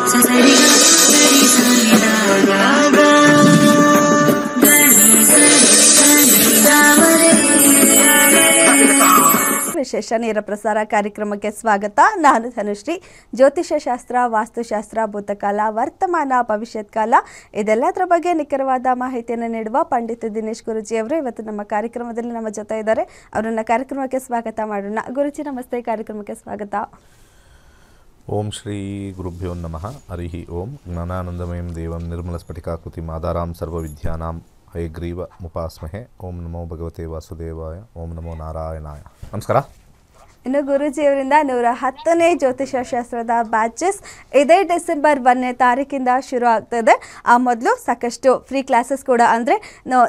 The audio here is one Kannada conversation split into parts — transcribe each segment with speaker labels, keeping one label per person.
Speaker 1: ವಿಶೇಷ ನೇರ ಪ್ರಸಾರ ಕಾರ್ಯಕ್ರಮಕ್ಕೆ ಸ್ವಾಗತ. ನಾನು ಧನುಶ್ರೀ. ಜ್ಯೋತಿಷ್ಯ ಶಾಸ್ತ್ರ, ವಾಸ್ತುಶಾಸ್ತ್ರ, ಭೂತಕಾಲ, ವರ್ತಮಾನ, ಭವಿಷ್ಯತ್ ಕಾಲ ಇದೆಲ್ಲದರ ಬಗ್ಗೆ ನಿಖರವಾದ ಮಾಹಿತಿಯನ್ನು ನೀಡುವ ಪಂಡಿತ ದಿನೇಶ್ ಗುರುಜಿ ಅವರು ಇವತ್ತು ನಮ್ಮ ಕಾರ್ಯಕ್ರಮದಲ್ಲಿ ನಮ್ಮ ಜೊತೆ ಇದ್ದಾರೆ. ಅವರನ್ನ ಕಾರ್ಯಕ್ರಮಕ್ಕೆ ಸ್ವಾಗತ ಮಾಡೋಣ. ಗುರುಜಿ ನಮಸ್ತೆ, ಕಾರ್ಯಕ್ರಮಕ್ಕೆ ಸ್ವಾಗತ.
Speaker 2: ಓಂ ಶ್ರೀ ಗುರುಭ್ಯೋ ನಮಃ. ಹರಿ ಓಂ. ಜ್ಞಾನಾನಂದಮಯಂ ದೇವಂ ನಿರ್ಮಲಸ್ಫಟಿಕಾಕೃತಿಂ ಆಧಾರಾಂ ಸರ್ವವಿದ್ಯಾನಾಂ ಹಯಗ್ರೀವ ಮುಪಾಸ್ಮಹೆ. ಓಂ ನಮೋ ಭಗವತೆ ವಾಸುದೇವಾಯ. ಓಂ ನಮೋ ನಾರಾಯಣಾಯ. ನಮಸ್ಕಾರ.
Speaker 1: ಇನ್ನು ಗುರುಜಿ ಅವರಿಂದ 110ನೇ ಜ್ಯೋತಿಷ್ಯ ಶಾಸ್ತ್ರದ ಬ್ಯಾಚಸ್ ಇದೇ ಡಿಸೆಂಬರ್ 1ನೇ ತಾರೀಕಿಂದ ಶುರು ಆಗ್ತದೆ. ಆ ಮೊದಲು ಸಾಕಷ್ಟು ಫ್ರೀ ಕ್ಲಾಸಸ್ ಕೂಡ, ಅಂದರೆ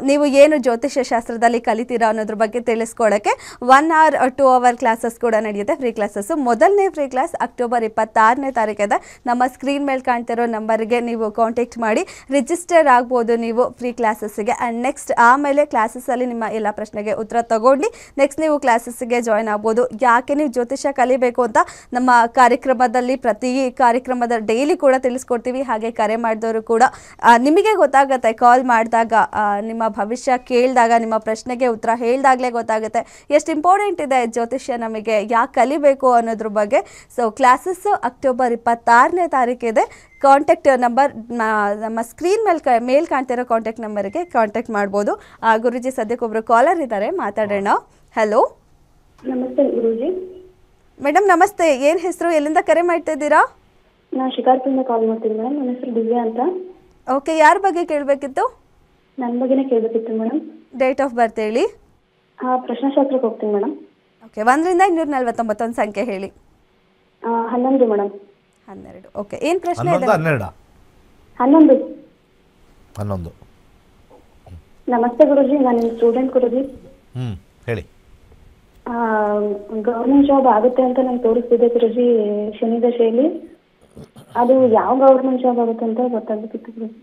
Speaker 1: ನೀವು ಏನು ಜ್ಯೋತಿಷ್ಯ ಶಾಸ್ತ್ರದಲ್ಲಿ ಕಲಿತೀರಾ ಅನ್ನೋದ್ರ ಬಗ್ಗೆ ತಿಳಿಸ್ಕೊಡೋಕ್ಕೆ 1 hour 2 hour ಕ್ಲಾಸಸ್ ಕೂಡ ನಡೆಯುತ್ತೆ, ಫ್ರೀ ಕ್ಲಾಸಸ್ಸು. ಮೊದಲನೇ ಫ್ರೀ ಕ್ಲಾಸ್ ಅಕ್ಟೋಬರ್ 26ನೇ ತಾರೀಕಿದೆ. ನಮ್ಮ ಸ್ಕ್ರೀನ್ ಮೇಲೆ ಕಾಣ್ತಿರೋ ನಂಬರ್ಗೆ ನೀವು ಕಾಂಟ್ಯಾಕ್ಟ್ ಮಾಡಿ ರಿಜಿಸ್ಟರ್ ಆಗ್ಬೋದು ನೀವು ಫ್ರೀ ಕ್ಲಾಸಸ್ಸಿಗೆ. ಆ್ಯಂಡ್ ನೆಕ್ಸ್ಟ್ ಆಮೇಲೆ ಕ್ಲಾಸಸ್ಸಲ್ಲಿ ನಿಮ್ಮ ಎಲ್ಲ ಪ್ರಶ್ನೆಗೆ ಉತ್ತರ ತಗೊಂಡು ನೆಕ್ಸ್ಟ್ ನೀವು ಕ್ಲಾಸಸ್ಸಿಗೆ ಜಾಯ್ನ್ ಆಗ್ಬೋದು. ಯಾಕೆ ನೀವು ಜ್ಯೋತಿಷ್ಯ ಕಲಿಬೇಕು ಅಂತ ನಮ್ಮ ಕಾರ್ಯಕ್ರಮದಲ್ಲಿ ಪ್ರತಿ ಕಾರ್ಯಕ್ರಮದ ಡೈಲಿ ಕೂಡ ತಿಳಿಸ್ಕೊಡ್ತೀವಿ. ಹಾಗೆ ಕರೆ ಮಾಡಿದವರು ಕೂಡ ನಿಮಗೆ ಗೊತ್ತಾಗುತ್ತೆ, ಕಾಲ್ ಮಾಡಿದಾಗ ನಿಮ್ಮ ಭವಿಷ್ಯ ಕೇಳಿದಾಗ ನಿಮ್ಮ ಪ್ರಶ್ನೆಗೆ ಉತ್ತರ ಹೇಳಿದಾಗಲೇ ಗೊತ್ತಾಗುತ್ತೆ ಎಷ್ಟು ಇಂಪಾರ್ಟೆಂಟ್ ಇದೆ ಜ್ಯೋತಿಷ್ಯ, ನಮಗೆ ಯಾಕೆ ಕಲಿಬೇಕು ಅನ್ನೋದ್ರ ಬಗ್ಗೆ. ಸೊ ಕ್ಲಾಸಸ್ಸು ಅಕ್ಟೋಬರ್ 26ನೇ ತಾರೀಕಿದೆ. ಕಾಂಟ್ಯಾಕ್ಟ್ ನಂಬರ್ ನಮ್ಮ ಸ್ಕ್ರೀನ್ ಮೇಲೆ ಕಾಣ್ತಿರೋ ಕಾಂಟ್ಯಾಕ್ಟ್ ನಂಬರ್ಗೆ ಕಾಂಟ್ಯಾಕ್ಟ್ ಮಾಡ್ಬೋದು. ಗುರುಜಿ ಸದ್ಯಕ್ಕೊಬ್ಬರು ಕಾಲರ್ ಇದ್ದಾರೆ, ಮಾತಾಡೋಣ. ಹಲೋ,
Speaker 3: ನಮಸ್ತೆ ಗುರುಜಿ.
Speaker 1: ಮೇಡಮ್ ನಮಸ್ತೆ. ಏನು ಹೆಸರು, ಎಲ್ಲಿಂದ ಕರೆ ಮಾಡ್ತಾ ಇದ್ದೀರಾ?
Speaker 3: ನಾನು ಶಿಕಾರ್ಪುರದಿಂದ ಕಾಲ್ ಮಾಡ್ತೀನಿ ಮೇಡಮ್. ನನ್ನ ಹೆಸರು ದಿವ್ಯಾ ಅಂತ.
Speaker 1: ಓಕೆ, ಯಾರ ಬಗ್ಗೆ ಕೇಳಬೇಕಿತ್ತು?
Speaker 3: ನನ್ನ ಬಗ್ಗೆನೇ ಕೇಳಬೇಕಿತ್ತು ಮೇಡಮ್.
Speaker 1: ಡೇಟ್ ಆಫ್ ಬರ್ತ್ ಹೇಳಿ.
Speaker 3: ಪ್ರಶ್ನಾಶಾಸ್ತ್ರಕ್ಕೆ ಹೋಗ್ತೀನಿ ಮೇಡಮ್.
Speaker 1: ಓಕೆ, 1ರಿಂದ 249 ಒಂದು ಸಂಖ್ಯೆ ಹೇಳಿ.
Speaker 3: 11 ಮೇಡಮ್.
Speaker 1: 12. ಓಕೆ, ಏನು ಪ್ರಶ್ನೆ ಇದೆ?
Speaker 3: 11. ನಮಸ್ತೆ ಗುರುಜಿ, ನಾನು ನಿಮ್ಮ ಸ್ಟೂಡೆಂಟ್ ಗುರುಜಿ.
Speaker 2: ಹೇಳಿ.
Speaker 3: ಗೌರ್ಮೆಂಟ್ ಜಾಬ್ ಆಗುತ್ತೆ ಅಂತ ನಂಗೆ ತೋರಿಸ್ತಿದೆ ಗುರುಜಿ ಶನಿ ದಶೆಯಲ್ಲಿ. ಅದು ಯಾವ ಗೌರ್ಮೆಂಟ್ ಜಾಬ್ ಆಗುತ್ತೆ ಅಂತ ಗೊತ್ತಾಗಬೇಕಿತ್ತು ಗುರುಜಿ.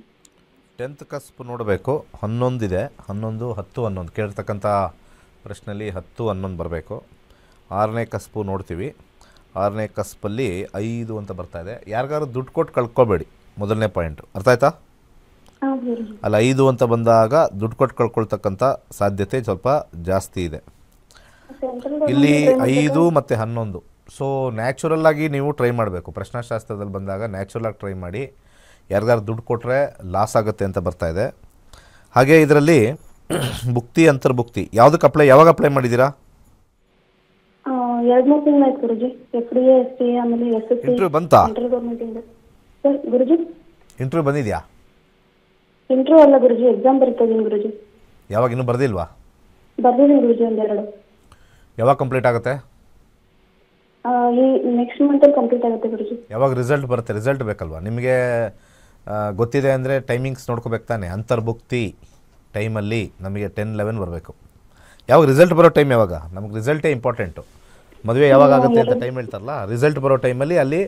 Speaker 2: 10th ಕಸ್ಪ್ ನೋಡಬೇಕು. 11 ಇದೆ. 11, 10, 11 ಕೇಳಿರ್ತಕ್ಕಂಥ ಪ್ರಶ್ನೆಯಲ್ಲಿ 10, 11 ಬರಬೇಕು. 6ನೇ ಕಸ್ಪು ನೋಡ್ತೀವಿ. 6ನೇ ಕಸ್ಪಲ್ಲಿ 5 ಅಂತ ಬರ್ತಾ ಇದೆ. ಯಾರಿಗಾದ್ರು ದುಡ್ಡು ಕೊಟ್ಟು ಕಳ್ಕೊಬೇಡಿ, ಮೊದಲನೇ ಪಾಯಿಂಟು. ಅರ್ಥ ಆಯ್ತಾ? ಅಲ್ಲಿ 5 ಅಂತ ಬಂದಾಗ ದುಡ್ಡು ಕೊಟ್ಟು ಕಳ್ಕೊಳ್ತಕ್ಕಂಥ ಸಾಧ್ಯತೆ ಸ್ವಲ್ಪ ಜಾಸ್ತಿ ಇದೆ. ಇಲ್ಲಿ 5 ಮತ್ತು 11. ಸೊ ನ್ಯಾಚುರಲ್ ಆಗಿ ನೀವು ಟ್ರೈ ಮಾಡಬೇಕು. ಪ್ರಶ್ನಾಶಾಸ್ತ್ರದಲ್ಲಿ ಬಂದಾಗ ನ್ಯಾಚುರಲ್ ಆಗಿ ಟ್ರೈ ಮಾಡಿ. ಯಾರಿಗಾರು ದುಡ್ಡು ಕೊಟ್ಟರೆ ಲಾಸ್ ಆಗುತ್ತೆ ಅಂತ ಬರ್ತಾ ಇದೆ. ಹಾಗೆ ಇದರಲ್ಲಿ ಭುಕ್ತಿ, ಅಂತರ್ಭುಕ್ತಿ ಯಾವಾಗ ಅಪ್ಲೈ ಮಾಡಿದ್ದೀರಾ?
Speaker 3: 2-3 ತಿಂಗಳು ಆಯ್ತು ಗುರುಜಿ. FDA, STA ಆಮೇಲೆ SSC
Speaker 2: ಇಂಟರ್ವ್ಯೂ ಬಂತಾ?
Speaker 3: ಸೆಂಟ್ರಲ್ ಗೌರ್ಮೆಂಟ್ ಇಂದ ಸರ್ ಗುರುಜಿ.
Speaker 2: ಇಂಟರ್ವ್ಯೂ ಬಂದಿದೆಯಾ?
Speaker 3: ಇಂಟರ್ವ್ಯೂ ಅಲ್ಲ ಗುರುಜಿ, ಎಕ್ಸಾಮ್ ಬರೀತಾ ಇದೀನಿ ಗುರುಜಿ.
Speaker 2: ಯಾವಾಗ ಇನ್ನೂ ಬರ್ದಿಲ್ವಾ?
Speaker 3: ಬರ್ದಿದ್ದೀನಿ ಗುರುಜಿ, 1-2.
Speaker 2: ಯಾವಾಗ ಕಂಪ್ಲೀಟ್ ಆಗುತ್ತೆ?
Speaker 3: ಈ ನೆಕ್ಸ್ಟ್ ಮಂತಲ್ಲಿ ಕಂಪ್ಲೀಟ್ ಆಗುತ್ತೆ ಗುರುಜಿ.
Speaker 2: ಯಾವಾಗ ರಿಸಲ್ಟ್ ಬರುತ್ತೆ? ರಿಸಲ್ಟ್ ಬೇಕಲ್ವಾ ನಿಮಗೆ? ಗೊತ್ತಿದೆ ಅಂದರೆ ಟೈಮಿಂಗ್ಸ್ ನೋಡ್ಕೋಬೇಕು ತಾನೆ. ಅಂತರ್ಭುಕ್ತಿ ಟೈಮಲ್ಲಿ ನಮಗೆ 10-11 ಬರಬೇಕು. ಯಾವಾಗ ರಿಸಲ್ಟ್ ಬರೋ ಟೈಮ್ ಯಾವಾಗ? ನಮಗೆ ರಿಸಲ್ಟೇ ಇಂಪಾರ್ಟೆಂಟು. ಮದುವೆ ಯಾವಾಗ ಆಗುತ್ತೆ ಅಂತ ಟೈಮ್ ಹೇಳ್ತಾರಲ್ಲ, ರಿಸಲ್ಟ್ ಬರೋ ಟೈಮಲ್ಲಿ ಅಲ್ಲಿ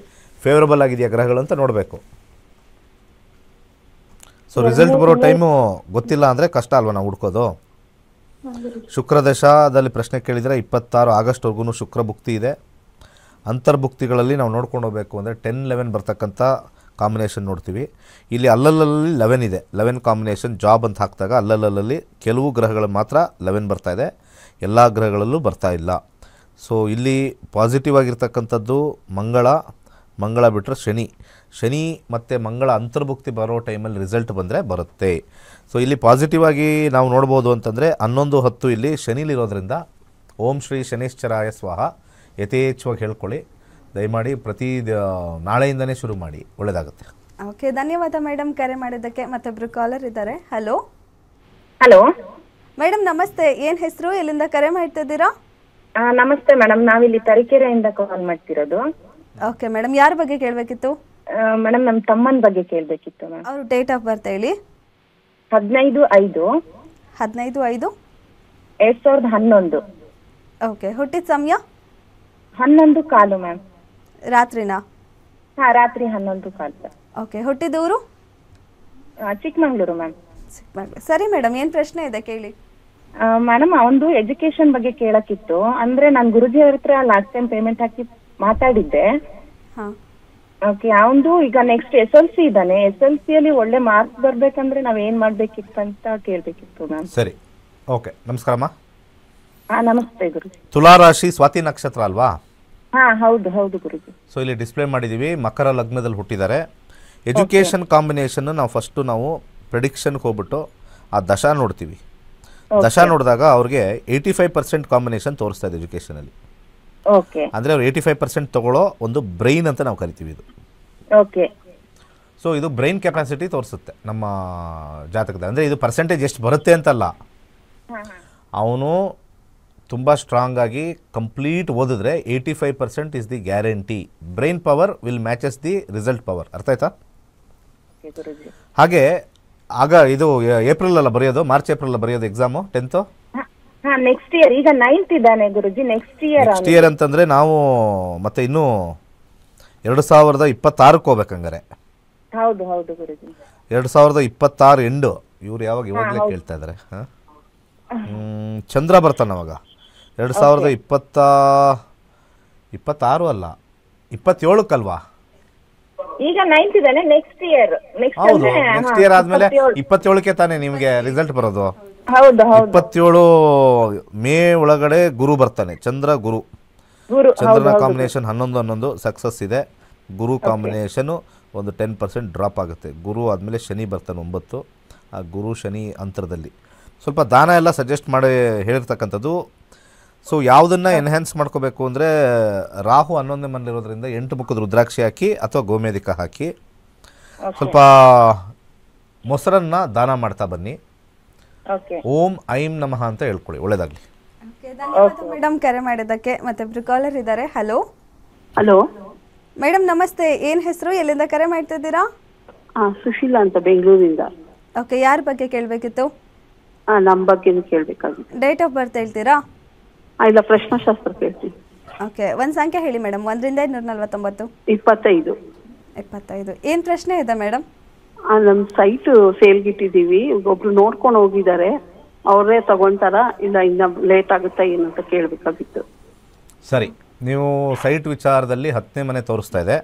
Speaker 2: ಫೇವರಬಲ್ ಆಗಿದೆಯಾ ಗ್ರಹಗಳು ಅಂತ ನೋಡಬೇಕು. ಸೊ ರಿಸಲ್ಟ್ ಬರೋ ಟೈಮು ಗೊತ್ತಿಲ್ಲ ಅಂದರೆ ಕಷ್ಟ ಅಲ್ವಾ ನಾವು ಹುಡ್ಕೋದು. ಶುಕ್ರದಶದಲ್ಲಿ ಪ್ರಶ್ನೆ ಕೇಳಿದರೆ 26 ಆಗಸ್ಟ್ವರೆಗೂ ಶುಕ್ರ ಭುಕ್ತಿ ಇದೆ. ಅಂತರ್ಭುಕ್ತಿಗಳಲ್ಲಿ ನಾವು ನೋಡ್ಕೊಂಡು ಹೋಗಬೇಕು ಅಂದರೆ 10-11 ಬರ್ತಕ್ಕಂಥ ಕಾಂಬಿನೇಷನ್ ನೋಡ್ತೀವಿ. ಇಲ್ಲಿ ಅಲ್ಲಲ್ಲಿ 11 ಇದೆ. 11 ಕಾಂಬಿನೇಷನ್ ಜಾಬ್ ಅಂತ ಹಾಕಿದಾಗ ಅಲ್ಲಲ್ಲಿ ಕೆಲವು ಗ್ರಹಗಳು ಮಾತ್ರ 11 ಬರ್ತಾ ಇದೆ, ಎಲ್ಲ ಗ್ರಹಗಳಲ್ಲೂ ಬರ್ತಾ ಇಲ್ಲ. ಸೊ ಇಲ್ಲಿ ಪಾಸಿಟಿವ್ ಆಗಿರ್ತಕ್ಕಂಥದ್ದು ಮಂಗಳ ಬಿಟ್ಟರೆ ಶನಿ ಮತ್ತು ಮಂಗಳ ಅಂತರ್ಭುಕ್ತಿ ಬರೋ ಟೈಮಲ್ಲಿ ರಿಸಲ್ಟ್ ಬಂದರೆ ಬರುತ್ತೆ. ಸೊ ಇಲ್ಲಿ ಪಾಸಿಟಿವ್ ಆಗಿ ನಾವು ನೋಡ್ಬೋದು ಅಂತಂದರೆ 11-10 ಇಲ್ಲಿ ಶನಿಲಿರೋದ್ರಿಂದ ಓಂ ಶ್ರೀ ಶನೈಶ್ಚರಾಯ ಸ್ವಾಹ ಯಥೇಚ್ಛವಾಗಿ ಹೇಳ್ಕೊಳ್ಳಿ. ದಯಮಾಡಿ ನಾಳೆಯಿಂದನೇ ಶುರು ಮಾಡಿ, ಒಳ್ಳೆಯದಾಗುತ್ತೆ.
Speaker 1: ಓಕೆ, ಧನ್ಯವಾದ ಮೇಡಮ್ ಕರೆ ಮಾಡಿದ್ದಕ್ಕೆ. ಮತ್ತೊಬ್ಬರು ಕಾಲರ್ ಇದ್ದಾರೆ. ಹಲೋ ಮೇಡಮ್ ನಮಸ್ತೆ. ಏನು ಹೆಸರು, ಎಲ್ಲಿಂದ ಕರೆ ಮಾಡ್ತಿದ್ದೀರಾ?
Speaker 4: ನಮಸ್ತೆ ಮೇಡಮ್, ನಾವಿಲ್ಲಿ ತರೀಕೆರೆಯಿಂದ ಕಾಲ್ ಮಾಡ್ತಿರೋದು.
Speaker 1: ಓಕೆ ಮೇಡಮ್, ಯಾರ ಬಗ್ಗೆ ಕೇಳಬೇಕಿತ್ತು?
Speaker 4: ಮೇಡಮ್ ನಮ್ಮ ತಮ್ಮನ ಬಗ್ಗೆ ಕೇಳಬೇಕಿತ್ತು ಮ್ಯಾಮ್.
Speaker 1: ಅವ್ರ ಡೇಟ್ ಆಫ್ ಬರ್ತ್ ಹೇಳಿ.
Speaker 4: 15/5/2011.
Speaker 1: ಓಕೆ, ಹುಟ್ಟಿದ ಸಮಯ?
Speaker 4: 11:15 ಮ್ಯಾಮ್.
Speaker 1: ರಾತ್ರಿನಾ?
Speaker 4: ರಾತ್ರಿ 11:15.
Speaker 1: ಓಕೆ, ಹುಟ್ಟಿದ ಊರು?
Speaker 4: ಚಿಕ್ಕಮಂಗ್ಳೂರು ಮ್ಯಾಮ್.
Speaker 1: ಚಿಕ್ಕಮಂಗ್ಳೂರು. ಸರಿ ಮೇಡಮ್, ಏನು ಪ್ರಶ್ನೆ ಇದೆ ಕೇಳಿ.
Speaker 4: ಮೇಡಮ್ ಒಂದು ಎಜುಕೇಶನ್ ಬಗ್ಗೆ ಕೇಳಕ್ಕಿತ್ತು. ಅಂದ್ರೆ ನಾನು ಗುರುಜಿ ಅವ್ರ ಹತ್ರ ಲಾಸ್ಟ್ ಟೈಮ್ ಪೇಮೆಂಟ್ ಹಾಕಿ ಮಾತಾಡಿದ್ದೆ. ಓಕೆ, ಅವನು ಈಗ ನೆಕ್ಸ್ಟ್ SLC ಇದ್ದಾನೆ. SLC ಅಲ್ಲಿ ಒಳ್ಳೆ ಮಾರ್ಕ್ಸ್ ಬರ್ಬೇಕಂದ್ರೆ ನಾವ್ ಏನ್ ಮಾಡ್ಬೇಕಿತ್ತು ಅಂತ ಕೇಳ್ಬೇಕಿತ್ತು ಮ್ಯಾಮ್.
Speaker 2: ಸರಿ, ಓಕೆ. ನಮಸ್ಕಾರಮ್ಮ.
Speaker 4: ನಮಸ್ತೆ ಗುರುಜಿ.
Speaker 2: ತುಲಾ ರಾಶಿ ಸ್ವಾತಿ ನಕ್ಷತ್ರ ಅಲ್ವಾ?
Speaker 4: ಹೌದು ಹೌದು ಗುರುಜಿ.
Speaker 2: ಸೊ ಇಲ್ಲಿ ಡಿಸ್ಪ್ಲೇ ಮಾಡಿದ್ದೀವಿ, ಮಕರ ಲಗ್ನದಲ್ಲಿ ಹುಟ್ಟಿದ್ದಾರೆ. ಎಜುಕೇಷನ್ ಕಾಂಬಿನೇಷನ್ ನಾವು ಫಸ್ಟು ನಾವು ಪ್ರೆಡಿಕ್ಷನ್ಗೆ ಹೋಗ್ಬಿಟ್ಟು ಆ ದಶಾ ನೋಡ್ತೀವಿ. ದಶಾ ನೋಡಿದಾಗ ಅವ್ರಿಗೆ 85% ಕಾಂಬಿನೇಷನ್ ತೋರಿಸ್ತಾ ಇದೆ ಎಜುಕೇಷನಲ್ಲಿ.
Speaker 4: ಓಕೆ,
Speaker 2: ಅಂದರೆ ಅವ್ರು 85% ತಗೊಳ್ಳೋ ಒಂದು ಬ್ರೈನ್ ಅಂತ ನಾವು ಕರಿತೀವಿ ಇದು.
Speaker 4: ಓಕೆ.
Speaker 2: ಸೊ ಇದು ಬ್ರೈನ್ ಕೆಪಾಸಿಟಿ ತೋರಿಸುತ್ತೆ ನಮ್ಮ ಜಾತಕದ. ಅಂದರೆ ಇದು ಪರ್ಸೆಂಟೇಜ್ ಎಷ್ಟು ಬರುತ್ತೆ ಅಂತಲ್ಲ, ಅವನು ತುಂಬ ಸ್ಟ್ರಾಂಗ್ ಆಗಿ ಕಂಪ್ಲೀಟ್ ಓದಿದ್ರೆ 85% is the guarantee. Brain power will matches the result power. ಅರ್ಥ ಆಯ್ತಾ? ಹಾಗೆ ಆಗ ಇದು ಏಪ್ರಿಲ್ ಅಲ್ಲ ಬರೆಯೋದು, ಮಾರ್ಚ್ ಏಪ್ರಿಲ್ ಬರೆಯೋದು ಎಕ್ಸಾಮು 10th.
Speaker 4: Next year. ಈಗ 9th ಇದ್ದಾನೆ ಗುರುಜಿ. ನೆಕ್ಸ್ಟ್ ಇಯರ್
Speaker 2: ಅಂತಂದರೆ ನಾವು ಮತ್ತೆ ಇನ್ನೂ 2026ಕ್ಕೆ ಹೋಗ್ಬೇಕಂಗಾರೆ.
Speaker 4: ಹೌದು ಹೌದು ಗುರುಜಿ.
Speaker 2: 2026 ಎಂಡು. ಇವ್ರು ಯಾವಾಗ ಇವಾಗಲೇ ಕೇಳ್ತಾ ಇದ್ದಾರೆ. ಚಂದ್ರ ಬರ್ತಾನೆ ಅವಾಗ 2026 ಅಲ್ಲ, 27ಕ್ಕಲ್ವಾ?
Speaker 4: ಈಗ 9th ಇದ್ದಾನೆ. Next year.
Speaker 2: ಹೌದು, ನೆಕ್ಸ್ಟ್ ಇಯರ್ ಆದ್ಮೇಲೆ 27ಕ್ಕೆ ತಾನೇ ನಿಮಗೆ ರಿಸಲ್ಟ್ ಬರೋದು.
Speaker 4: ಹೌದು ಹೌದು.
Speaker 2: 27 ಮೇ ಒಳಗಡೆ ಗುರು ಬರ್ತಾನೆ. ಚಂದ್ರ ಗುರು, ಚಂದ್ರನ ಕಾಂಬಿನೇಷನ್ 11 ಸಕ್ಸಸ್ ಇದೆ. ಗುರು ಕಾಂಬಿನೇಷನ್ ಒಂದು 10% ಡ್ರಾಪ್ ಆಗುತ್ತೆ. ಗುರು ಆದಮೇಲೆ ಶನಿ ಬರ್ತಾನೆ 9. ಆ ಗುರು ಶನಿ ಅಂತರದಲ್ಲಿ ಸ್ವಲ್ಪ ದಾನ ಎಲ್ಲ ಸಜೆಸ್ಟ್ ಮಾಡಿ ಹೇಳಿರ್ತಕ್ಕಂಥದ್ದು. ಸೊ ಯಾವುದನ್ನು ಎನ್ಹ್ಯಾನ್ಸ್ ಮಾಡ್ಕೋಬೇಕು ಅಂದರೆ ರಾಹು 11ನೇ ಮನೇಲಿರೋದ್ರಿಂದ 8 ಮುಖದ ರುದ್ರಾಕ್ಷಿ ಹಾಕಿ ಅಥವಾ ಗೋಮೇಧಿಕ ಹಾಕಿ ಸ್ವಲ್ಪ ಮೊಸರನ್ನ ದಾನ ಮಾಡ್ತಾ ಬನ್ನಿ. ಓಂ ಐಂ ನಮಃ ಅಂತ ಹೇಳ್ಕೊಳ್ಳಿ. ಒಳ್ಳೇದಾಗಲಿ.
Speaker 1: ಧನ್ಯವಾದ ಮೇಡಮ್ ಕರೆ ಮಾಡಿದ್ದಕ್ಕೆ. ಮತ್ತೊಬ್ರು ಕಾಲರ್ ಇದ್ದಾರೆ. ಹಲೋ
Speaker 5: ಹಲೋ
Speaker 1: ಮೇಡಮ್ ನಮಸ್ತೆ. ಏನು ಹೆಸರು, ಎಲ್ಲಿಂದ ಕರೆ ಮಾಡ್ತಿದ್ದೀರಾ?
Speaker 5: ಸುಶೀಲಾ ಅಂತ ಬೆಂಗಳೂರಿಂದ.
Speaker 1: ಓಕೆ, ಯಾರ ಬಗ್ಗೆ ಕೇಳಬೇಕಿತ್ತು?
Speaker 5: ನಮ್ಮ ಬಗ್ಗೆ ಕೇಳಬೇಕಾಗಿತ್ತು.
Speaker 1: ಡೇಟ್ ಆಫ್ ಬರ್ತ್ ಹೇಳ್ತೀರಾ?
Speaker 5: ಇಲ್ಲ, ಪ್ರಶ್ನಾಶಾಸ್ತ್ರ ಕೇಳ್ತೀನಿ.
Speaker 1: ಓಕೆ, ಒಂದು ಸಂಖ್ಯೆ ಹೇಳಿ ಮೇಡಮ್. 1ರಿಂದ 249.
Speaker 5: 25.
Speaker 1: 25. ಏನು ಪ್ರಶ್ನೆ ಇದೆ ಮೇಡಮ್?
Speaker 5: ನಮ್ಮ ಸೈಟ್ ಸೇಲ್ಗಿಟ್ಟಿದ್ದೀವಿ. ಒಬ್ರು ನೋಡ್ಕೊಂಡು ಹೋಗಿದ್ದಾರೆ. ಅವರೇ ತಗೊಂತಾರ ಇಲ್ಲ ಇನ್ನ ಲೇಟ್ ಆಗುತ್ತಾ ಏನು ಅಂತ ಕೇಳಬೇಕಾಗಿತ್ತು.
Speaker 2: ಸರಿ, ನೀವು ಸೈಟ್ ವಿಚಾರದಲ್ಲಿ 10ನೇ ಮನೆ ತೋರಿಸ್ತಾ ಇದೆ.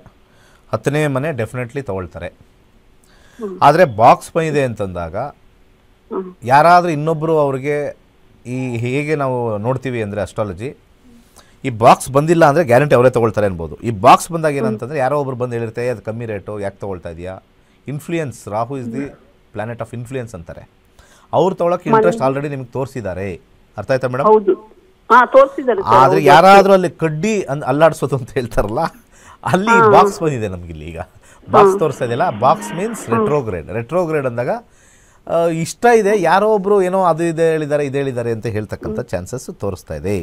Speaker 2: 10ನೇ ಮನೆ ಡೆಫಿನೆಟ್ಲಿ ತಗೊಳ್ತಾರೆ. ಆದರೆ ಬಾಕ್ಸ್ ಬಂದಿದೆ ಅಂತಂದಾಗ ಯಾರಾದರೂ ಇನ್ನೊಬ್ಬರು ಅವ್ರಿಗೆ ಈ ಹೇಗೆ ನಾವು ನೋಡ್ತೀವಿ ಅಂದರೆ ಅಸ್ಟ್ರಾಲಜಿ, ಈ ಬಾಕ್ಸ್ ಬಂದಿಲ್ಲ ಅಂದರೆ ಗ್ಯಾರಂಟಿ ಅವರೇ ತೊಗೊಳ್ತಾರೆ ಅನ್ಬೋದು. ಈ ಬಾಕ್ಸ್ ಬಂದಾಗ ಏನಂತಂದರೆ ಯಾರೋ ಒಬ್ರು ಬಂದು ಹೇಳಿರ್ತಾರೆ ಅದು ಕಮ್ಮಿ ರೇಟು, ಯಾಕೆ ತೊಗೊಳ್ತಾ ಇದೆಯಾ? Influence, Rahu is the planet of influence ಅಂತಾರೆ. ಅವ್ರು ತೊಗೊಳಕ್ಕೆ ಇಂಟ್ರೆಸ್ಟ್ ಆಲ್ರೆಡಿ ನಿಮ್ಗೆ ತೋರಿಸಿದ್ದಾರೆ. ಅರ್ಥ ಆಯ್ತಾ ಮೇಡಮ್? ಆದರೆ ಯಾರಾದರೂ ಅಲ್ಲಿ ಕಡ್ಡಿ ಅಲ್ಲಾಡಿಸೋದು ಅಂತ ಹೇಳ್ತಾರಲ್ಲ, ಅಲ್ಲಿ ಬಾಕ್ಸ್ ಬಂದಿದೆ ನಮಗಿಲ್ಲಿ. ಈಗ ಬಾಕ್ಸ್ ತೋರಿಸ್ತಾ ಇದೆಯಲ್ಲ, ಬಾಕ್ಸ್ ಮೀನ್ಸ್ ರೆಟ್ರೋಗ್ರೇಡ್. ರೆಟ್ರೋಗ್ರೇಡ್ ಅಂದಾಗ ಇಷ್ಟ ಇದೆ, ಯಾರೋ ಒಬ್ಬರು ಏನೋ ಅದು ಇದೆ ಹೇಳಿದ್ದಾರೆ ಇದು ಹೇಳಿದ್ದಾರೆ ಅಂತ ಹೇಳ್ತಕ್ಕಂಥ ಚಾನ್ಸಸ್ ತೋರಿಸ್ತಾ ಇದೆ.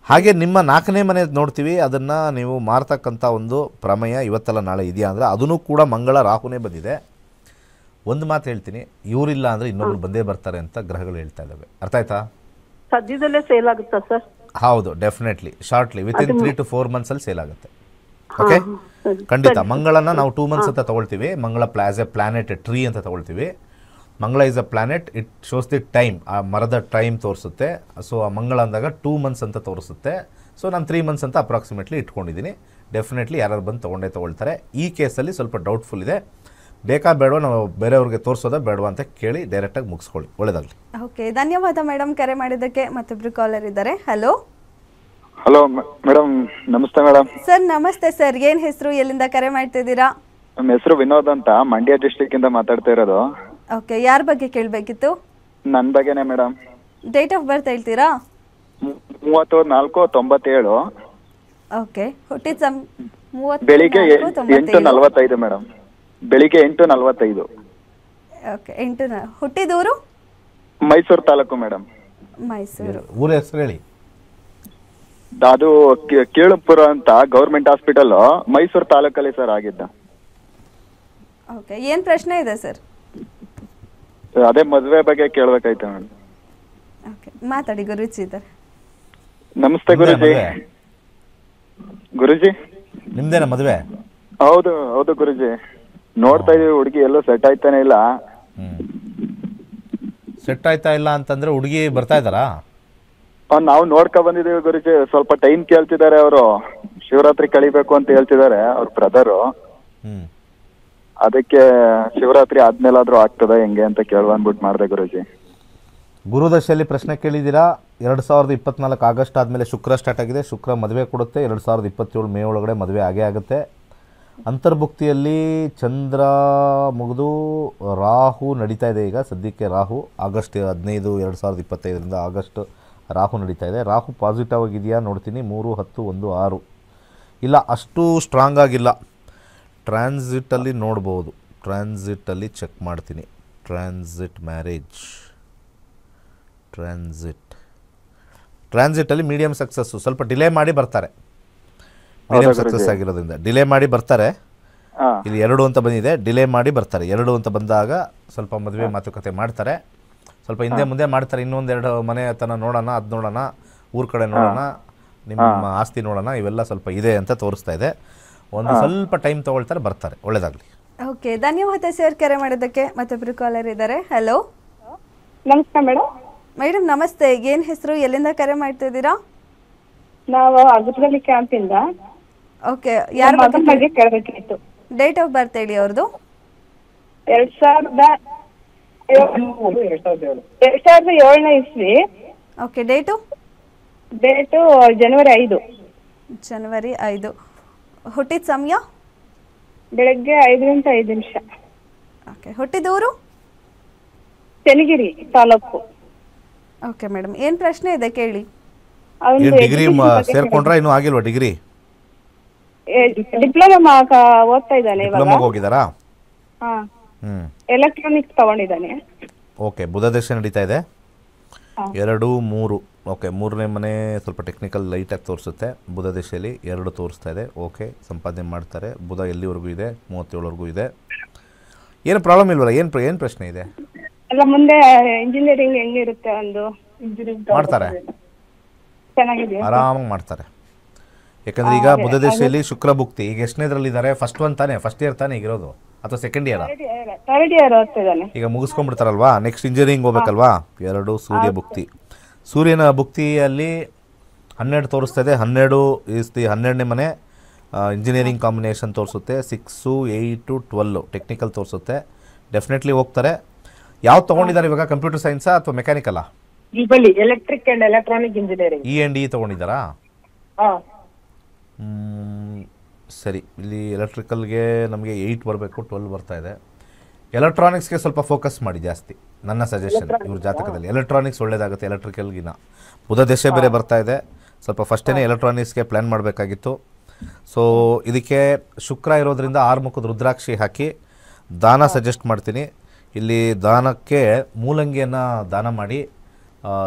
Speaker 2: ಹಾಗೆ ನಿಮ್ಮ 4ನೇ ಮನೆ ನೋಡ್ತೀವಿ, ಅದನ್ನು ನೀವು ಮಾರ್ತಕ್ಕಂಥ ಒಂದು ಪ್ರಮೇಯ ಇವತ್ತಲ್ಲ ನಾಳೆ ಇದೆಯಾ ಅಂದರೆ ಅದನ್ನು ಕೂಡ ಮಂಗಳ ರಾಹುನೇ ಬಂದಿದೆ. ಒಂದು ಮಾತು ಹೇಳ್ತೀನಿ, ಇವರಿಲ್ಲ ಅಂದರೆ ಇನ್ನೊಬ್ರು ಬಂದೇ ಬರ್ತಾರೆ ಅಂತ ಗ್ರಹಗಳು ಹೇಳ್ತಾ ಇದ್ದಾವೆ. ಅರ್ಥ ಆಯ್ತಾ?
Speaker 5: ಸದ್ಯದಲ್ಲೇ ಸೇಲ್ ಆಗುತ್ತಾ ಸರ್?
Speaker 2: ಹೌದು, ಡೆಫಿನೆಟ್ಲಿ ಶಾರ್ಟ್ಲಿ ವಿತಿನ್ 3 to 4 ಮಂತ್ಸಲ್ಲಿ ಸೇಲ್ ಆಗುತ್ತೆ. ಓಕೆ, ಖಂಡಿತ. ಮಂಗಳನ ನಾವು 2 ಮಂತ್ಸ್ ಅಂತ ತಗೊಳ್ತೀವಿ. ಮಂಗಳ ಆಸ್ ಎ ಪ್ಲಾನೆಟ್ ಟ್ರೀ ಅಂತ ತಗೊಳ್ತೀವಿ. ಮಂಗಳ is a planet, it shows the time. ಆ ಮರದ ಟೈಮ್ ತೋರಿಸುತ್ತೆ. ಸೊ ಆ ಮಂಗಳ ಅಂದಾಗ 2 ಮಂತ್ಸ್ ಅಂತ ತೋರಿಸುತ್ತೆ. ಸೊ ನಾನು 3 ಮಂತ್ಸ್ ಅಂತ ಅಪ್ರಾಕ್ಸಿಮೇಟ್ಲಿ ಇಟ್ಕೊಂಡಿದ್ದೀನಿ. ಡೆಫಿನೆಟ್ಲಿ ಯಾರು ಬಂದು ತೊಗೊಳ್ತಾರೆ. ಈ ಕೇಸಲ್ಲಿ ಸ್ವಲ್ಪ ಡೌಟ್ಫುಲ್ ಇದೆ. ಬೇಕಾ ಬೇಡವಾ, ನಾವು ಬೇರೆಯವ್ರಿಗೆ ತೋರಿಸೋದಾ ಬೇಡವಾ ಅಂತ ಕೇಳಿ ಡೈರೆಕ್ಟಾಗಿ ಮುಗಿಸ್ಕೊಳ್ಳಿ. ಒಳ್ಳೆಯದಾಗಲಿ.
Speaker 1: ಓಕೆ, ಧನ್ಯವಾದ ಮೇಡಮ್ ಕರೆ ಮಾಡಿದ್ದಕ್ಕೆ. ಮತ್ತೊಬ್ರು ಕಾಲರ್ ಇದ್ದಾರೆ. ಹಲೋ
Speaker 6: ಹಲೋ ಮೇಡಮ್, ನಮಸ್ತೆ ಮೇಡಮ್.
Speaker 1: ಸರ್ ನಮಸ್ತೆ ಸರ್, ಏನು ಹೆಸರು, ಎಲ್ಲಿಂದ ಕರೆ ಮಾಡ್ತಿದ್ದೀರಾ?
Speaker 6: ನಮ್ಮ ಹೆಸರು ವಿನೋದ್ ಅಂತ, ಮಂಡ್ಯ ಡಿಸ್ಟ್ರಿಕ್ಟ್ ಇಂದ ಮಾತಾಡ್ತಾ ಇರೋದು.
Speaker 1: ಓಕೆ, ಯಾರ ಬಗ್ಗೆ ಕೇಳಬೇಕಿತ್ತು?
Speaker 6: ನನ್ನ ಬಗ್ಗೆನೇ ಮೇಡಮ್.
Speaker 1: ಡೇಟ್ ಆಫ್ ಬರ್ತ್ ಹೇಳ್ತೀರಾ?
Speaker 6: 30/4/97.
Speaker 1: ಓಕೆ, ಹುಟ್ಟಿದ
Speaker 6: ಬೆಳಿಗ್ಗೆ 8:45 ಮೇಡಮ್. ಬೆಳಿಗ್ಗೆ 8:45.
Speaker 1: ಓಕೆ, ಹುಟ್ಟಿದೂರು?
Speaker 6: ಮೈಸೂರು ತಾಲೂಕು ಮೇಡಮ್.
Speaker 1: ಮೈಸೂರು.
Speaker 2: ಊರ ಹೆಸರು ಹೇಳಿ.
Speaker 6: ಅದು ಕೇಳುಪುರ ಅಂತ ಗೌರ್ಮೆಂಟ್ ಹಾಸ್ಪಿಟಲ್, ಮೈಸೂರು ತಾಲೂಕಲ್ಲಿ ಸರ್ ಆಗಿದ್ದ.
Speaker 1: ಓಕೆ, ಏನು ಪ್ರಶ್ನೆ ಇದೆ ಸರ್?
Speaker 6: ಅದೇ ಮದುವೆ ಬಗ್ಗೆ ಕೇಳಬೇಕಾಯ್ತು ಮೇಡಮ್.
Speaker 1: ಓಕೆ, ಮಾತಾಡಿ. ಗುರುಜಿ ಇದ್ದಾರೆ.
Speaker 6: ನಮಸ್ತೆ ಗುರುಜಿ. ಗುರುಜಿ
Speaker 2: ನಿಮ್ದೇನ ಮದುವೆ?
Speaker 6: ಹೌದು ಹೌದು ಗುರುಜಿ. ನೋಡ್ತಾ ಇದೀವಿ, ಹುಡುಗಿ ಎಲ್ಲೂ ಸೆಟ್ ಆಯ್ತಾನೆ ಇಲ್ಲ.
Speaker 2: ಸೆಟ್ ಆಯ್ತಾ ಇಲ್ಲ ಅಂತಂದ್ರೆ ಹುಡುಗಿ ಬರ್ತಾ ಇದ್ದಾರಾ?
Speaker 6: ನಾವು ನೋಡ್ಕೊ ಬಂದಿದೀವಿ ಗುರುಜಿ. ಸ್ವಲ್ಪ ಟೈಮ್ ಕೇಳ್ತಿದ್ದಾರೆ ಅವರು. ಶಿವರಾತ್ರಿ ಕಳಿಬೇಕು ಅಂತ ಹೇಳ್ತಿದ್ದಾರೆ ಅವ್ರ ಬ್ರದರು. ಅದಕ್ಕೆ ಶಿವರಾತ್ರಿ ಆದ್ಮೇಲಾದ್ರೂ ಆಗ್ತದ ಹೆಂಗೆ ಅಂತ ಕೇಳುವ ಅಂದ್ಬಿಟ್ಟು ಮಾಡಿದೆ ಗುರುಜಿ.
Speaker 2: ಗುರುದಶೆಯಲ್ಲಿ ಪ್ರಶ್ನೆ ಕೇಳಿದ್ದೀರಾ. 2024 ಆಗಸ್ಟ್ ಆದಮೇಲೆ ಶುಕ್ರ ಸ್ಟಾರ್ಟ್ ಆಗಿದೆ. ಶುಕ್ರ ಮದುವೆ ಕೊಡುತ್ತೆ. 2027 ಮೇ ಒಳಗಡೆ ಮದುವೆ ಆಗೇ ಆಗುತ್ತೆ. ಅಂತರ್ಭುಕ್ತಿಯಲ್ಲಿ ಚಂದ್ರ ಮುಗಿದು ರಾಹು ನಡೀತಾ ಇದೆ. ಈಗ ಸದ್ಯಕ್ಕೆ ರಾಹು ಆಗಸ್ಟ್ 15, 2025 ಆಗಸ್ಟ್ ರಾಹು ನಡೀತಾ ಇದೆ. ರಾಹು ಪಾಸಿಟಿವ್ ಆಗಿದೆಯಾ ನೋಡ್ತೀನಿ. 3, 10, 1, 6 ಇಲ್ಲ, ಅಷ್ಟು ಸ್ಟ್ರಾಂಗ್ ಆಗಿಲ್ಲ. ಟ್ರಾನ್ಸಿಟಲ್ಲಿ ನೋಡ್ಬೋದು. ಟ್ರಾನ್ಸಿಟಲ್ಲಿ ಚೆಕ್ ಮಾಡ್ತೀನಿ. ಟ್ರಾನ್ಸಿಟ್ ಮ್ಯಾರೇಜ್, ಟ್ರಾನ್ಸಿಟಲ್ಲಿ ಮೀಡಿಯಮ್ ಸಕ್ಸಸ್ಸು. ಸ್ವಲ್ಪ ಡಿಲೇ ಮಾಡಿ ಬರ್ತಾರೆ. ಮೀಡಿಯಮ್ ಸಕ್ಸಸ್ ಆಗಿರೋದ್ರಿಂದ ಡಿಲೇ ಮಾಡಿ ಬರ್ತಾರೆ. ಇಲ್ಲಿ 2 ಅಂತ ಬಂದಿದೆ, ಡಿಲೇ ಮಾಡಿ ಬರ್ತಾರೆ. 2 ಅಂತ ಬಂದಾಗ ಸ್ವಲ್ಪ ಮದುವೆ ಮಾತುಕತೆ ಮಾಡ್ತಾರೆ. ಸ್ವಲ್ಪ ಹಿಂದೆ ಮುಂದೆ ಮಾಡ್ತಾರೆ. ಇನ್ನೊಂದೆರಡು ಮನೆ ತನ ನೋಡೋಣ, ಅದು ನೋಡೋಣ, ಊರ ಕಡೆ ನೋಡೋಣ, ನಿಮ್ಮ ಆಸ್ತಿ ನೋಡೋಣ, ಇವೆಲ್ಲ ಸ್ವಲ್ಪ ಇದೆ ಅಂತ ತೋರಿಸ್ತಾ ಇದೆ. ಒಂದು ಸ್ವಲ್ಪ ಟೈಮ್ ತಗೊಳ್ತಾರೆ, ಬರ್ತಾರೆ. ಒಳ್ಳೇದಾಗಲಿ.
Speaker 1: ಓಕೆ, ಧನ್ಯವಾದ ಸರ್ ಕರೆ ಮಾಡೋದಕ್ಕೆ. ಮತ್ತೊಬ್ಬರು ಕಾಲರ್ ಇದ್ದಾರೆ. ಹಲೋ,
Speaker 4: ನಮಸ್ಕಾರ ಮೇಡಮ್.
Speaker 1: ಮೇಡಮ್ ನಮಸ್ತೆ. ಏನು ಹೆಸರು, ಎಲ್ಲಿಂದ ಕರೆ ಮಾಡ್ತಾ ಇದ್ದೀರಾ?
Speaker 4: ನಾವು ಅಗರದಲ್ಲಿ ಕ್ಯಾಂಪಿಂದ.
Speaker 1: ಓಕೆ, ಯಾರ
Speaker 4: ಬಗ್ಗೆ ಕೇಳಬೇಕಿತ್ತು.
Speaker 1: ಡೇಟ್ ಆಫ್ ಬರ್ತ್ ಹೇಳಿ ಅವ್ರದ್ದು.
Speaker 4: 2007 ಇಸ್ವಿ.
Speaker 1: ಓಕೆ, ಡೇಟು
Speaker 4: ಜನವರಿ 5.
Speaker 1: ಜನವರಿ 5. ಹುಟ್ಟಿದ ಸಮಯ
Speaker 4: ಬೆಳಗ್ಗೆ 5:05.
Speaker 1: ಓಕೆ, ಹುಟ್ಟಿದೂರು
Speaker 4: ಚನ್ನಗಿರಿ ತಾಲೂಕು.
Speaker 1: ಓಕೆ ಮೇಡಮ್, ಏನು ಪ್ರಶ್ನೆ ಇದೆ ಕೇಳಿ.
Speaker 2: ಡಿಗ್ರಿ ಸೇರ್ಕೊಂಡ್ರ ಇನ್ನೂ ಆಗಿಲ್ವಾ? ಡಿಗ್ರಿ
Speaker 4: ಡಿಪ್ಲೊಮಾ ಓದ್ತಾ ಇದ್ದಾನೆ.
Speaker 2: ಡಿಪ್ಲೊಮಾಗೆ ಹೋಗಿದಾರಾ?
Speaker 4: ಎಲೆಕ್ಟ್ರಾನಿಕ್ಸ್ ತಗೊಂಡಿದ್ದಾನೆ.
Speaker 2: ಓಕೆ, ಬುಧ ದಶೆ ನಡೀತಾ ಇದೆ. 2, 3. ಓಕೆ, 3ನೇ ಮನೆ ಸ್ವಲ್ಪ ಟೆಕ್ನಿಕಲ್ ಲೈಟಾಗಿ ತೋರಿಸುತ್ತೆ. ಬುಧ ದಶೆಯಲ್ಲಿ 2 ತೋರಿಸ್ತಾ ಇದೆ. ಓಕೆ, ಸಂಪಾದನೆ ಮಾಡ್ತಾರೆ. ಬುಧ ಎಲ್ಲಿವರೆಗೂ ಇದೆ? 37ವರೆಗೂ ಇದೆ. ಏನು ಪ್ರಾಬ್ಲಮ್ ಇಲ್ವಲ್ಲ? ಏನು ಪ್ರಶ್ನೆ ಇದೆ?
Speaker 4: ಅಲ್ಲ, ಮುಂದೆ ಇಂಜಿನಿಯರಿಂಗ್ ಹೆಂಗಿರುತ್ತೆ? ಒಂದು
Speaker 2: ಮಾಡ್ತಾರೆ,
Speaker 4: ಚೆನ್ನಾಗಿದೆ,
Speaker 2: ಆರಾಮಾಗಿ ಮಾಡ್ತಾರೆ. ಯಾಕಂದ್ರೆ ಈಗ ಬುಧ ದಶೆಯಲ್ಲಿ ಶುಕ್ರ ಭುಕ್ತಿ. ಈಗ ಎಷ್ಟನೇದ್ರಲ್ಲಿದ್ದಾರೆ? ಫಸ್ಟ್ ಒನ್ ತಾನೇ? ಫಸ್ಟ್ ಇಯರ್ ತಾನೇ ಈಗಿರೋದು, ಅಥವಾ ಸೆಕೆಂಡ್ ಇಯರ್?
Speaker 4: ಥರ್ಡ್ ಇಯರ್ ಓದ್ತಿದ್ದಾನೆ. ಈಗ
Speaker 2: ಮುಗಿಸ್ಕೊಂಡ್ಬಿಡ್ತಾರಲ್ವಾ, ನೆಕ್ಸ್ಟ್ ಇಂಜಿನಿಯರಿಂಗ್ ಹೋಗ್ಬೇಕಲ್ವಾ. 2 ಸೂರ್ಯ ಭುಕ್ತಿ. ಸೂರ್ಯನ ಭುಕ್ತಿಯಲ್ಲಿ 12 ತೋರಿಸ್ತಾ ಇದೆ. 12 ಈಸ್ ದಿ 12ನೇ ಮನೆ. ಇಂಜಿನಿಯರಿಂಗ್ ಕಾಂಬಿನೇಷನ್ ತೋರಿಸುತ್ತೆ. 6, 8, 12 ಟೆಕ್ನಿಕಲ್ ತೋರಿಸುತ್ತೆ. ಡೆಫಿನೆಟ್ಲಿ ಹೋಗ್ತಾರೆ. ಯಾವ್ದು ತೊಗೊಂಡಿದ್ದಾರೆ ಇವಾಗ? ಕಂಪ್ಯೂಟರ್ ಸೈನ್ಸಾ ಅಥವಾ ಮೆಕ್ಯಾನಿಕಲ್ಲ?
Speaker 4: Electric and electronic engineering.
Speaker 2: E&E ತೊಗೊಂಡಿದ್ದಾರಾ? ಸರಿ, ಇಲ್ಲಿ ಎಲೆಕ್ಟ್ರಿಕಲ್ಗೆ ನಮಗೆ 8 ಬರಬೇಕು, 12 ಬರ್ತಾ ಇದೆ. ಎಲೆಕ್ಟ್ರಾನಿಕ್ಸ್ಗೆ ಸ್ವಲ್ಪ ಫೋಕಸ್ ಮಾಡಿ ಜಾಸ್ತಿ, ನನ್ನ ಸಜೆಷನ್. ಇವ್ರ ಜಾತಕದಲ್ಲಿ ಎಲೆಕ್ಟ್ರಾನಿಕ್ಸ್ ಒಳ್ಳೇದಾಗುತ್ತೆ ಎಲೆಕ್ಟ್ರಿಕಲ್ಗಿನ. ಬುಧ ದಶೆ ಬೇರೆ ಬರ್ತಾ ಇದೆ. ಸ್ವಲ್ಪ ಫಸ್ಟೇ ಎಲೆಕ್ಟ್ರಾನಿಕ್ಸ್ಗೆ ಪ್ಲ್ಯಾನ್ ಮಾಡಬೇಕಾಗಿತ್ತು. ಸೊ ಇದಕ್ಕೆ ಶುಕ್ರ ಇರೋದ್ರಿಂದ 6 ಮುಖದ ರುದ್ರಾಕ್ಷಿ ಹಾಕಿ ದಾನ ಸಜೆಸ್ಟ್ ಮಾಡ್ತೀನಿ. ಇಲ್ಲಿ ದಾನಕ್ಕೆ ಮೂಲಂಗಿಯನ್ನು ದಾನ ಮಾಡಿ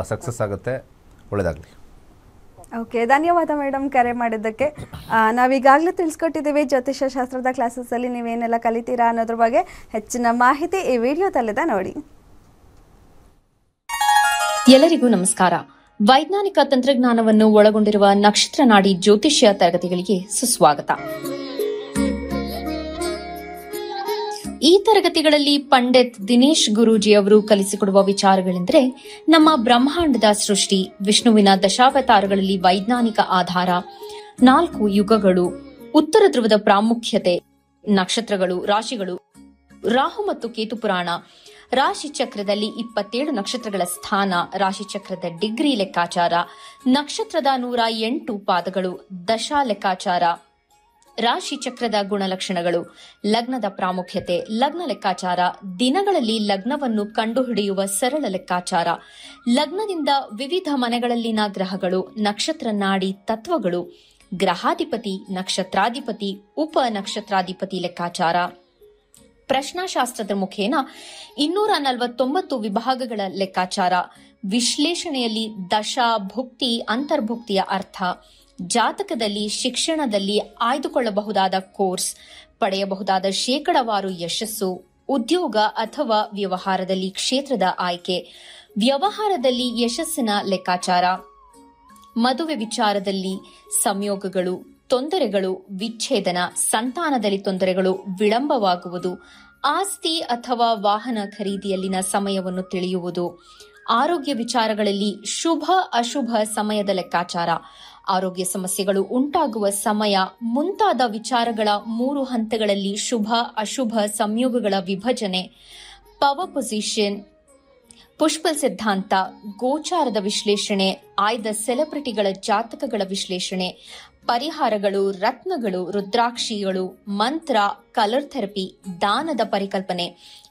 Speaker 2: ಸಕ್ಸಸ್ ಆಗುತ್ತೆ. ಒಳ್ಳೆಯದಾಗಲಿ.
Speaker 1: ಓಕೆ, ಧನ್ಯವಾದ ಮೇಡಮ್ ಕರೆ ಮಾಡಿದ್ದಕ್ಕೆ. ನಾವೀಗಾಗಲೇ ತಿಳಿಸ್ಕೊಟ್ಟಿದ್ದೀವಿ ಜ್ಯೋತಿಷ್ಯ ಶಾಸ್ತ್ರದ ಕ್ಲಾಸಸ್ಸಲ್ಲಿ ನೀವೇನೆಲ್ಲ ಕಲಿತೀರಾ ಅನ್ನೋದ್ರ ಬಗ್ಗೆ ಹೆಚ್ಚಿನ ಮಾಹಿತಿ ಈ ವಿಡಿಯೋದಲ್ಲಿದೆ ನೋಡಿ.
Speaker 7: ಎಲ್ಲರಿಗೂ ನಮಸ್ಕಾರ. ವೈಜ್ಞಾನಿಕ ತಂತ್ರಜ್ಞಾನವನ್ನು ಒಳಗೊಂಡಿರುವ ನಕ್ಷತ್ರ ನಾಡಿ ಜ್ಯೋತಿಷ್ಯ ತರಗತಿಗಳಿಗೆ ಸುಸ್ವಾಗತ. ಈ ತರಗತಿಗಳಲ್ಲಿ ಪಂಡಿತ್ ದಿನೇಶ್ ಗುರೂಜಿ ಅವರು ಕಲಿಸಿಕೊಡುವ ವಿಚಾರಗಳೆಂದರೆ ನಮ್ಮ ಬ್ರಹ್ಮಾಂಡದ ಸೃಷ್ಟಿ, ವಿಷ್ಣುವಿನ ದಶಾವತಾರಗಳಲ್ಲಿ ವೈಜ್ಞಾನಿಕ ಆಧಾರ, 4 ಯುಗಗಳು, ಉತ್ತರ ಧ್ರುವದ ಪ್ರಾಮುಖ್ಯತೆ, ನಕ್ಷತ್ರಗಳು, ರಾಶಿಗಳು, ರಾಹು ಮತ್ತು ಕೇತು ಪುರಾಣ, ರಾಶಿ ಚಕ್ರದಲ್ಲಿ 27 ನಕ್ಷತ್ರಗಳ ಸ್ಥಾನ, ರಾಶಿ ಚಕ್ರದ ಡಿಗ್ರಿ ಲೆಕ್ಕಾಚಾರ, ನಕ್ಷತ್ರದ 108 ಪಾದಗಳು, ದಶಾ ಲೆಕ್ಕಾಚಾರ, ರಾಶಿ ಚಕ್ರದ ಗುಣಲಕ್ಷಣಗಳು, ಲಗ್ನದ ಪ್ರಾಮುಖ್ಯತೆ, ಲಗ್ನ ಲೆಕ್ಕಾಚಾರ, ದಿನಗಳಲ್ಲಿ ಲಗ್ನವನ್ನು ಕಂಡುಹಿಡಿಯುವ ಸರಳ ಲೆಕ್ಕಾಚಾರ, ಲಗ್ನದಿಂದ ವಿವಿಧ ಮನೆಗಳಲ್ಲಿನ ಗ್ರಹಗಳು, ನಕ್ಷತ್ರ ನಾಡಿ ತತ್ವಗಳು, ಗ್ರಹಾಧಿಪತಿ, ನಕ್ಷತ್ರಾಧಿಪತಿ, ಉಪ ನಕ್ಷತ್ರಾಧಿಪತಿ ಲೆಕ್ಕಾಚಾರ, ಪ್ರಶ್ನಾಶಾಸ್ತ್ರದ ಮುಖೇನ 249 ವಿಭಾಗಗಳ ಲೆಕ್ಕಾಚಾರ, ವಿಶ್ಲೇಷಣೆಯಲ್ಲಿ ದಶಾ, ಭುಕ್ತಿ, ಅಂತರ್ಭುಕ್ತಿಯ ಅರ್ಥ, ಜಾತಕದಲ್ಲಿ, ಶಿಕ್ಷಣದಲ್ಲಿ ಆಯ್ದುಕೊಳ್ಳಬಹುದಾದ ಕೋರ್ಸ್, ಪಡೆಯಬಹುದಾದ ಶೇಕಡವಾರು ಯಶಸ್ಸು, ಉದ್ಯೋಗ ಅಥವಾ ವ್ಯವಹಾರದಲ್ಲಿ ಕ್ಷೇತ್ರದ ಆಯ್ಕೆ, ವ್ಯವಹಾರದಲ್ಲಿ ಯಶಸ್ಸಿನ ಲೆಕ್ಕಾಚಾರ, ಮದುವೆ ವಿಚಾರದಲ್ಲಿ ಸಂಯೋಗಗಳು, ತೊಂದರೆಗಳು, ವಿಚ್ಛೇದನ, ಸಂತಾನದಲ್ಲಿ ತೊಂದರೆಗಳು, ವಿಳಂಬವಾಗುವುದು, ಆಸ್ತಿ ಅಥವಾ ವಾಹನ ಖರೀದಿಯಲ್ಲಿನ ಸಮಯವನ್ನು ತಿಳಿಯುವುದು, ಆರೋಗ್ಯ ವಿಚಾರಗಳಲ್ಲಿ ಶುಭ ಅಶುಭ ಸಮಯದ ಲೆಕ್ಕಾಚಾರ, ಆರೋಗ್ಯ ಸಮಸ್ಯೆಗಳು ಉಂಟಾಗುವ ಸಮಯ ಮುಂತಾದ ವಿಚಾರಗಳ 3 ಹಂತಗಳಲ್ಲಿ ಶುಭ ಅಶುಭ ಸಂಯೋಗಗಳ ವಿಭಜನೆ, ಪವರ್ ಪೊಸಿಷನ್, ಪುಷ್ಪಲ್ ಸಿದ್ಧಾಂತ, ಗೋಚಾರದ ವಿಶ್ಲೇಷಣೆ, ಆಯ್ದ ಸೆಲೆಬ್ರಿಟಿಗಳ ಜಾತಕಗಳ ವಿಶ್ಲೇಷಣೆ, ಪರಿಹಾರಗಳು, ರತ್ನಗಳು, ರುದ್ರಾಕ್ಷಿಗಳು, ಮಂತ್ರ, ಕಲರ್ ಥೆರಪಿ, ದಾನದ ಪರಿಕಲ್ಪನೆ,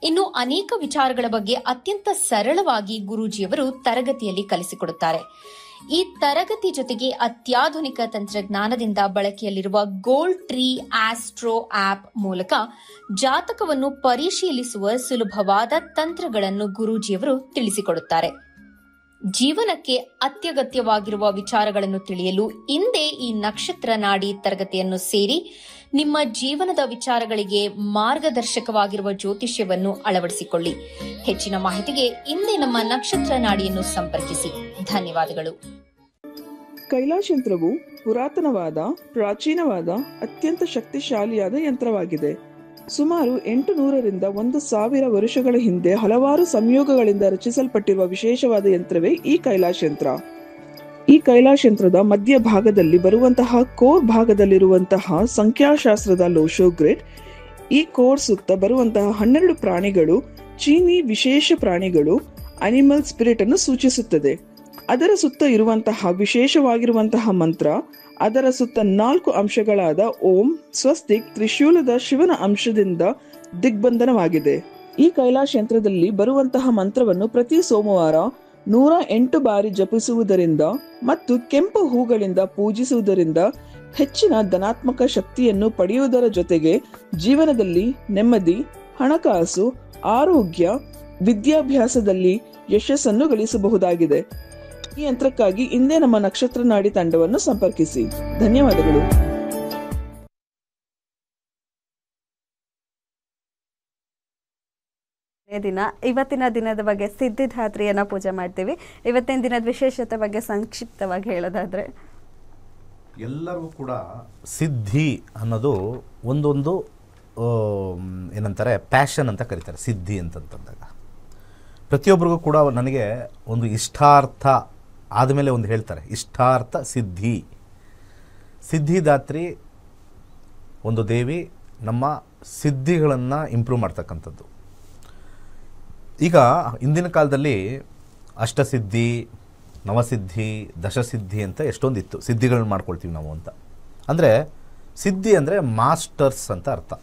Speaker 7: ಇನ್ನು ಅನೇಕ ವಿಚಾರಗಳ ಬಗ್ಗೆ ಅತ್ಯಂತ ಸರಳವಾಗಿ ಗುರೂಜಿಯವರು ತರಗತಿಯಲ್ಲಿ ಕಲಿಸಿಕೊಡುತ್ತಾರೆ. ಈ ತರಗತಿ ಜೊತೆಗೆ ಅತ್ಯಾಧುನಿಕ ತಂತ್ರಜ್ಞಾನದಿಂದ ಬಳಕೆಯಲ್ಲಿರುವ ಗೋಲ್ಡ್ ಟ್ರೀ ಆಸ್ಟ್ರೋ ಆಪ್ ಮೂಲಕ ಜಾತಕವನ್ನು ಪರಿಶೀಲಿಸುವ ಸುಲಭವಾದ ತಂತ್ರಗಳನ್ನು ಗುರೂಜಿಯವರು ತಿಳಿಸಿಕೊಡುತ್ತಾರೆ. ಜೀವನಕ್ಕೆ ಅತ್ಯಗತ್ಯವಾಗಿರುವ ವಿಚಾರಗಳನ್ನು ತಿಳಿಯಲು ಇಂದೇ ಈ ನಕ್ಷತ್ರ ನಾಡಿ ತರಗತಿಯನ್ನು ಸೇರಿ ನಿಮ್ಮ ಜೀವನದ ವಿಚಾರಗಳಿಗೆ ಮಾರ್ಗದರ್ಶಕವಾಗಿರುವ ಜ್ಯೋತಿಷ್ಯವನ್ನು ಅಳವಡಿಸಿಕೊಳ್ಳಿ. ಹೆಚ್ಚಿನ ಮಾಹಿತಿಗೆ ಇಂದೇ ನಮ್ಮ ನಕ್ಷತ್ರ ನಾಡಿಯನ್ನು ಸಂಪರ್ಕಿಸಿ. ಧನ್ಯವಾದಗಳು.
Speaker 8: ಕೈಲಾಶ್ ಯಂತ್ರವು ಪುರಾತನವಾದ, ಪ್ರಾಚೀನವಾದ, ಅತ್ಯಂತ ಶಕ್ತಿಶಾಲಿಯಾದ ಯಂತ್ರವಾಗಿದೆ. ಸುಮಾರು 800ರಿಂದ 1000 ವರ್ಷಗಳ ಹಿಂದೆ ಹಲವಾರು ಸಂಯೋಗಗಳಿಂದ ರಚಿಸಲ್ಪಟ್ಟಿರುವ ವಿಶೇಷವಾದ ಯಂತ್ರವೇ ಈ ಕೈಲಾಶ್ ಯಂತ್ರ. ಈ ಕೈಲಾಶ್ ಯಂತ್ರದ ಮಧ್ಯ ಭಾಗದಲ್ಲಿ ಬರುವಂತಹ ಕೋರ್ ಭಾಗದಲ್ಲಿರುವಂತಹ ಸಂಖ್ಯಾಶಾಸ್ತ್ರದ ಲೋಶೋ ಗ್ರಿಡ್, ಈ ಕೋರ್ ಸುತ್ತ ಬರುವಂತಹ 12 ಪ್ರಾಣಿಗಳು ಚೀನಿ ವಿಶೇಷ ಪ್ರಾಣಿಗಳು, ಅನಿಮಲ್ ಸ್ಪಿರಿಟ್ ಅನ್ನು ಸೂಚಿಸುತ್ತದೆ. ಅದರ ಸುತ್ತ ಇರುವಂತಹ ವಿಶೇಷವಾಗಿರುವಂತಹ ಮಂತ್ರ, ಅದರ ಸುತ್ತ 4 ಅಂಶಗಳಾದ ಓಂ, ಸ್ವಸ್ತಿಕ್, ತ್ರಿಶೂಲದ ಶಿವನ ಅಂಶದಿಂದ ದಿಗ್ಬಂಧನವಾಗಿದೆ. ಈ ಕೈಲಾಶ್ ಯಂತ್ರದಲ್ಲಿ ಬರುವಂತಹ ಮಂತ್ರವನ್ನು ಪ್ರತಿ ಸೋಮವಾರ 108 ಬಾರಿ ಜಪಿಸುವುದರಿಂದ ಮತ್ತು ಕೆಂಪು ಹೂಗಳಿಂದ ಪೂಜಿಸುವುದರಿಂದ ಹೆಚ್ಚಿನ ಧನಾತ್ಮಕ ಶಕ್ತಿಯನ್ನು ಪಡೆಯುವುದರ ಜೊತೆಗೆ ಜೀವನದಲ್ಲಿ ನೆಮ್ಮದಿ, ಹಣಕಾಸು, ಆರೋಗ್ಯ, ವಿದ್ಯಾಭ್ಯಾಸದಲ್ಲಿ ಯಶಸ್ಸನ್ನು ಗಳಿಸಬಹುದಾಗಿದೆ. ಈ ಯಂತ್ರಕ್ಕಾಗಿ ಇಂದೇ ನಮ್ಮ ನಕ್ಷತ್ರ ನಾಡಿ ತಂಡವನ್ನು ಸಂಪರ್ಕಿಸಿ. ಧನ್ಯವಾದಗಳು.
Speaker 1: ಇವತ್ತಿನ ದಿನದ ಬಗ್ಗೆ ಸಿದ್ಧಿಧಾತ್ರಿಯನ್ನ ಪೂಜೆ ಮಾಡ್ತೀವಿ. ಇವತ್ತಿನ ದಿನದ ವಿಶೇಷತೆ ಬಗ್ಗೆ ಸಂಕ್ಷಿಪ್ತವಾಗಿ ಹೇಳೋದಾದ್ರೆ,
Speaker 2: ಎಲ್ಲರಿಗೂ ಕೂಡ ಸಿದ್ಧಿ ಅನ್ನೋದು ಒಂದೊಂದು ಏನಂತಾರೆ ಪ್ಯಾಷನ್ ಅಂತ ಕರೀತಾರೆ. ಸಿದ್ಧಿ ಅಂತಂದಾಗ ಪ್ರತಿಯೊಬ್ಬರಿಗೂ ಕೂಡ ನನಗೆ ಒಂದು ಇಷ್ಟಾರ್ಥ ಆದಮೇಲೆ ಒಂದು ಹೇಳ್ತಾರೆ, ಇಷ್ಟಾರ್ಥ ಸಿದ್ಧಿ. ಸಿದ್ಧಿದಾತ್ರಿ ಒಂದು ದೇವಿ, ನಮ್ಮ ಸಿದ್ಧಿಗಳನ್ನು ಇಂಪ್ರೂವ್ ಮಾಡ್ತಕ್ಕಂಥದ್ದು. ಈಗ ಇಂದಿನ ಕಾಲದಲ್ಲಿ ಅಷ್ಟಸಿದ್ಧಿ, ನವಸಿದ್ಧಿ, ದಶಸಿದ್ಧಿ ಅಂತ ಎಷ್ಟೊಂದಿತ್ತು, ಸಿದ್ಧಿಗಳನ್ನ ಮಾಡ್ಕೊಳ್ತೀವಿ ನಾವು ಅಂತ. ಅಂದರೆ ಸಿದ್ಧಿ ಅಂದರೆ ಮಾಸ್ಟರ್ಸ್ ಅಂತ ಅರ್ಥ.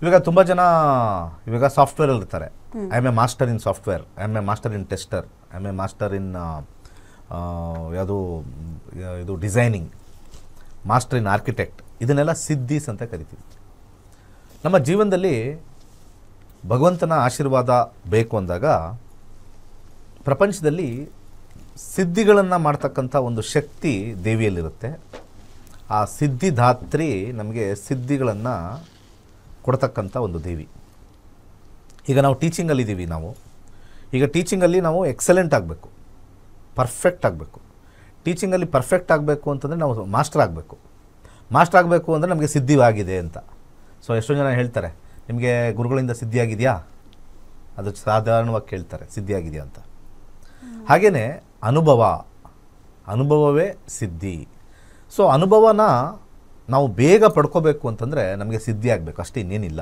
Speaker 2: ಇವಾಗ ತುಂಬ ಜನ ಇವಾಗ ಸಾಫ್ಟ್ವೇರಲ್ಲಿ ಇರ್ತಾರೆ. I am A master in software, I am A master in tester, I am A master in ಇದು ಡಿಸೈನಿಂಗ್, ಮಾಸ್ಟರ್ ಇನ್ ಆರ್ಕಿಟೆಕ್ಟ್. ಇದನ್ನೆಲ್ಲ ಸಿದ್ಧೀಸ್ ಅಂತ ಕರಿತೀವಿ. ನಮ್ಮ ಜೀವನದಲ್ಲಿ ಭಗವಂತನ ಆಶೀರ್ವಾದ ಬೇಕು ಅಂದಾಗ ಪ್ರಪಂಚದಲ್ಲಿ ಸಿದ್ಧಿಗಳನ್ನು ಮಾಡ್ತಕ್ಕಂಥ ಒಂದು ಶಕ್ತಿ ದೇವಿಯಲ್ಲಿರುತ್ತೆ. ಆ ಸಿದ್ಧಿದಾತ್ರಿ ನಮಗೆ ಸಿದ್ಧಿಗಳನ್ನು ಕೊಡ್ತಕ್ಕಂಥ ಒಂದು ದೇವಿ. ಈಗ ನಾವು ಟೀಚಿಂಗಲ್ಲಿದ್ದೀವಿ. ಈಗ ಟೀಚಿಂಗಲ್ಲಿ ನಾವು ಎಕ್ಸಲೆಂಟ್ ಆಗಬೇಕು, ಪರ್ಫೆಕ್ಟ್ ಆಗಬೇಕು. ಟೀಚಿಂಗಲ್ಲಿ ಪರ್ಫೆಕ್ಟ್ ಆಗಬೇಕು ಅಂತಂದರೆ ನಾವು ಮಾಸ್ಟರ್ ಆಗಬೇಕು. ಮಾಸ್ಟರ್ ಆಗಬೇಕು ಅಂದರೆ ನಮಗೆ ಸಿದ್ಧಿ ಆಗಿದೆ ಅಂತ. ಸೊ ಎಷ್ಟೋ ಜನ ಹೇಳ್ತಾರೆ, ನಿಮಗೆ ಗುರುಗಳಿಂದ ಸಿದ್ಧಿ ಆಗಿದೆಯಾ? ಅದು ಸಾಧಾರಣವಾಗಿ ಕೇಳ್ತಾರೆ, ಸಿದ್ಧಿ ಆಗಿದೆಯಾ ಅಂತ. ಹಾಗೆಯೇ ಅನುಭವವೇ ಸಿದ್ಧಿ. ಸೊ ಅನುಭವನ ನಾವು ಬೇಗ ಪಡ್ಕೋಬೇಕು ಅಂತಂದರೆ ನಮಗೆ ಸಿದ್ಧಿ ಆಗಬೇಕು, ಅಷ್ಟೇ, ಇನ್ನೇನಿಲ್ಲ.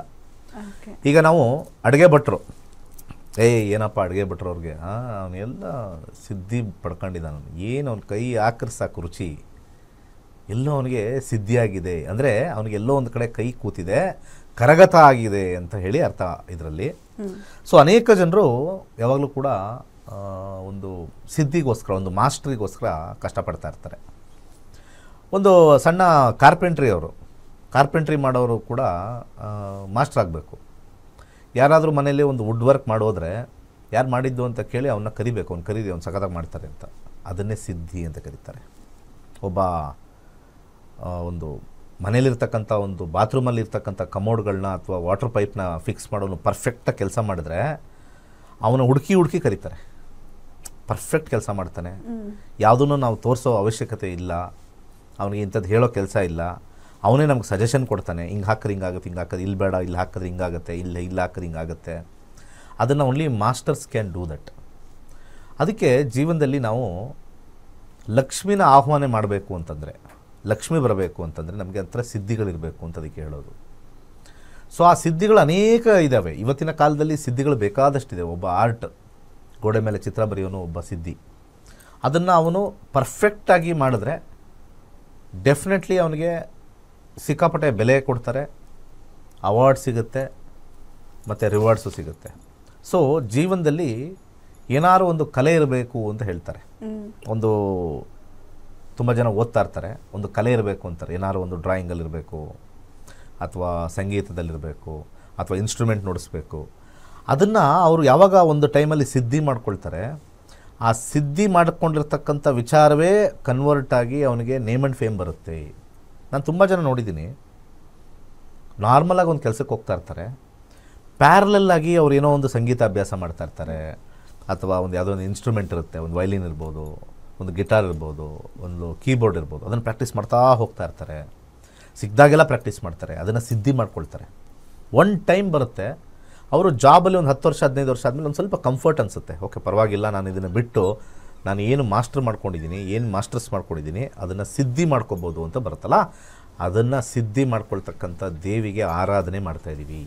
Speaker 2: ಈಗ ನಾವು ಅಡುಗೆ ಭಟ್ರು, ಏನಪ್ಪ ಅಡುಗೆ ಭಟ್ರು ಅವ್ರಿಗೆ ಅವನೆಲ್ಲ ಸಿದ್ಧಿ ಪಡ್ಕೊಂಡಿದ್ದಾನೆ, ಏನು ಅವ್ನ ಕೈ ಹಾಕಿದ್ರೆ ಸಾಕು ರುಚಿ, ಎಲ್ಲೋ ಅವನಿಗೆ ಸಿದ್ಧಿಯಾಗಿದೆ ಅಂದರೆ ಅವನಿಗೆಲ್ಲೋ ಒಂದು ಕಡೆ ಕೈ ಕೂತಿದೆ, ಕರಗತ ಆಗಿದೆ ಅಂತ ಹೇಳಿ ಅರ್ಥ ಇದರಲ್ಲಿ. ಸೊ ಅನೇಕ ಜನರು ಯಾವಾಗಲೂ ಕೂಡ ಒಂದು ಸಿದ್ಧಿಗೋಸ್ಕರ, ಒಂದು ಮಾಸ್ಟ್ರಿಗೋಸ್ಕರ ಕಷ್ಟಪಡ್ತಾ ಇರ್ತಾರೆ. ಒಂದು ಸಣ್ಣ ಕಾರ್ಪೆಂಟ್ರಿ ಮಾಡೋರು ಕೂಡ ಮಾಸ್ಟರ್ ಆಗಬೇಕು. ಯಾರಾದರೂ ಮನೆಯಲ್ಲಿ ಒಂದು ವುಡ್ ವರ್ಕ್ ಮಾಡೋದ್ರೆ ಯಾರು ಮಾಡಿದ್ದು ಅಂತ ಕೇಳಿ ಅವನ್ನ ಕರಿಬೇಕು, ಅವ್ನು ಕರೀರಿ, ಅವ್ನು ಸಖತ್ತಾಗಿ ಮಾಡ್ತಾರೆ ಅಂತ. ಅದನ್ನೇ ಸಿದ್ಧಿ ಅಂತ ಕರೀತಾರೆ. ಒಬ್ಬ ಒಂದು ಮನೇಲಿರ್ತಕ್ಕಂಥ ಒಂದು ಬಾತ್ರೂಮಲ್ಲಿರ್ತಕ್ಕಂಥ ಕಮೋಡ್ಗಳನ್ನ ಅಥವಾ ವಾಟರ್ ಪೈಪ್ನ ಫಿಕ್ಸ್ ಮಾಡೋನು ಪರ್ಫೆಕ್ಟಾಗಿ ಕೆಲಸ ಮಾಡಿದ್ರೆ ಅವನು ಹುಡುಕಿ ಕರೀತಾರೆ. ಪರ್ಫೆಕ್ಟ್ ಕೆಲಸ ಮಾಡ್ತಾನೆ, ಯಾವುದನ್ನು ನಾವು ತೋರಿಸೋ ಅವಶ್ಯಕತೆ ಇಲ್ಲ, ಅವನಿಗೆ ಇಂಥದ್ದು ಹೇಳೋ ಕೆಲಸ ಇಲ್ಲ, ಅವನೇ ನಮ್ಗೆ ಸಜೆಷನ್ ಕೊಡ್ತಾನೆ, ಹಿಂಗೆ ಹಾಕಿದ್ರೆ ಹಿಂಗಾಗುತ್ತೆ, ಹಿಂಗೆ ಹಾಕಿದ್ರೆ ಇಲ್ಲಿ ಬೇಡ, ಇಲ್ಲಿ ಹಾಕಿದ್ರೆ ಹಿಂಗಾಗುತ್ತೆ, ಇಲ್ಲಿ ಹಾಕಿದ್ರೆ ಹಿಂಗಾಗುತ್ತೆ. ಅದನ್ನು only masters can do that. ಅದಕ್ಕೆ ಜೀವನದಲ್ಲಿ ನಾವು ಲಕ್ಷ್ಮಿನ ಆಹ್ವಾನ ಮಾಡಬೇಕು ಅಂತಂದರೆ, ಲಕ್ಷ್ಮಿ ಬರಬೇಕು ಅಂತಂದರೆ ನಮಗೆ ಹತ್ರ ಸಿದ್ಧಿಗಳಿರಬೇಕು ಅಂತ ಅದಕ್ಕೆ ಹೇಳೋದು. ಸೊ ಆ ಸಿದ್ಧಿಗಳು ಅನೇಕ ಇದ್ದಾವೆ. ಇವತ್ತಿನ ಕಾಲದಲ್ಲಿ ಸಿದ್ಧಿಗಳು ಬೇಕಾದಷ್ಟಿದೆ. ಒಬ್ಬ ಆರ್ಟ್ ಗೋಡೆ ಮೇಲೆ ಚಿತ್ರ ಬರೆಯೋನು ಒಬ್ಬ ಸಿದ್ಧಿ. ಅದನ್ನು ಅವನು ಪರ್ಫೆಕ್ಟಾಗಿ ಮಾಡಿದ್ರೆ ಡೆಫಿನೆಟ್ಲಿ ಅವನಿಗೆ ಸಿಕ್ಕಾಪಟ್ಟೆ ಬೆಲೆ ಕೊಡ್ತಾರೆ, ಅವಾರ್ಡ್ ಸಿಗುತ್ತೆ ಮತ್ತು ರಿವಾರ್ಡ್ಸು ಸಿಗುತ್ತೆ. ಸೊ ಜೀವನದಲ್ಲಿ ಏನಾದ್ರು ಒಂದು ಕಲೆ ಇರಬೇಕು ಅಂತ ಹೇಳ್ತಾರೆ. ಒಂದು ತುಂಬ ಜನ ಓದ್ತಾ ಇರ್ತಾರೆ, ಒಂದು ಕಲೆ ಇರಬೇಕು ಅಂತಾರೆ. ಏನಾದ್ರು ಒಂದು ಡ್ರಾಯಿಂಗಲ್ಲಿರಬೇಕು, ಅಥವಾ ಸಂಗೀತದಲ್ಲಿರಬೇಕು, ಅಥವಾ ಇನ್ಸ್ಟ್ರೂಮೆಂಟ್ ನುಡಿಸ್ಬೇಕು. ಅದನ್ನು ಅವರು ಯಾವಾಗ ಒಂದು ಟೈಮಲ್ಲಿ ಸಿದ್ಧಿ ಮಾಡ್ಕೊಳ್ತಾರೆ, ಆ ಸಿದ್ಧಿ ಮಾಡಿಕೊಂಡಿರ್ತಕ್ಕಂಥ ವಿಚಾರವೇ ಕನ್ವರ್ಟ್ ಆಗಿ ಅವನಿಗೆ ನೇಮ್ ಆ್ಯಂಡ್ ಫೇಮ್ ಬರುತ್ತೆ. ನಾನು ತುಂಬ ಜನ ನೋಡಿದ್ದೀನಿ, ನಾರ್ಮಲಾಗಿ ಒಂದು ಕೆಲಸಕ್ಕೆ ಹೋಗ್ತಾ ಇರ್ತಾರೆ, ಪ್ಯಾರಲಲ್ಲಾಗಿ ಅವ್ರು ಏನೋ ಒಂದು ಸಂಗೀತ ಅಭ್ಯಾಸ ಮಾಡ್ತಾ ಇರ್ತಾರೆ, ಅಥವಾ ಒಂದು ಯಾವುದೋ ಒಂದು ಇನ್ಸ್ಟ್ರೂಮೆಂಟ್ ಇರುತ್ತೆ, ಒಂದು ವೈಲಿನ್ ಇರ್ಬೋದು, ಒಂದು ಗಿಟಾರ್ ಇರ್ಬೋದು, ಒಂದು ಕೀಬೋರ್ಡ್ ಇರ್ಬೋದು, ಅದನ್ನು ಪ್ರಾಕ್ಟೀಸ್ ಮಾಡ್ತಾ ಹೋಗ್ತಾ ಇರ್ತಾರೆ. ಸಿಕ್ಕಿದಾಗೆಲ್ಲ ಪ್ರಾಕ್ಟೀಸ್ ಮಾಡ್ತಾರೆ, ಅದನ್ನು ಸಿದ್ಧಿ ಮಾಡ್ಕೊಳ್ತಾರೆ. ಒನ್ ಟೈಮ್ ಬರುತ್ತೆ, ಅವರು ಜಾಬಲ್ಲಿ ಒಂದು 10 ವರ್ಷ 15 ವರ್ಷ ಆದಮೇಲೆ ಒಂದು ಸ್ವಲ್ಪ ಕಂಫರ್ಟ್ ಅನಿಸುತ್ತೆ. ಓಕೆ, ಪರವಾಗಿಲ್ಲ, ನಾನು ಇದನ್ನು ಬಿಟ್ಟು ನಾನು ಏನು ಮಾಸ್ಟರ್ ಮಾಡ್ಕೊಂಡಿದ್ದೀನಿ, ಏನು ಮಾಸ್ಟರ್ಸ್ ಮಾಡ್ಕೊಂಡಿದ್ದೀನಿ, ಅದನ್ನು ಸಿದ್ಧಿ ಮಾಡ್ಕೋಬೋದು ಅಂತ ಬರುತ್ತಲ್ಲ, ಅದನ್ನು ಸಿದ್ಧಿ ಮಾಡ್ಕೊಳ್ತಕ್ಕಂಥ ದೇವಿಗೆ ಆರಾಧನೆ ಮಾಡ್ತಾಯಿದ್ದೀವಿ.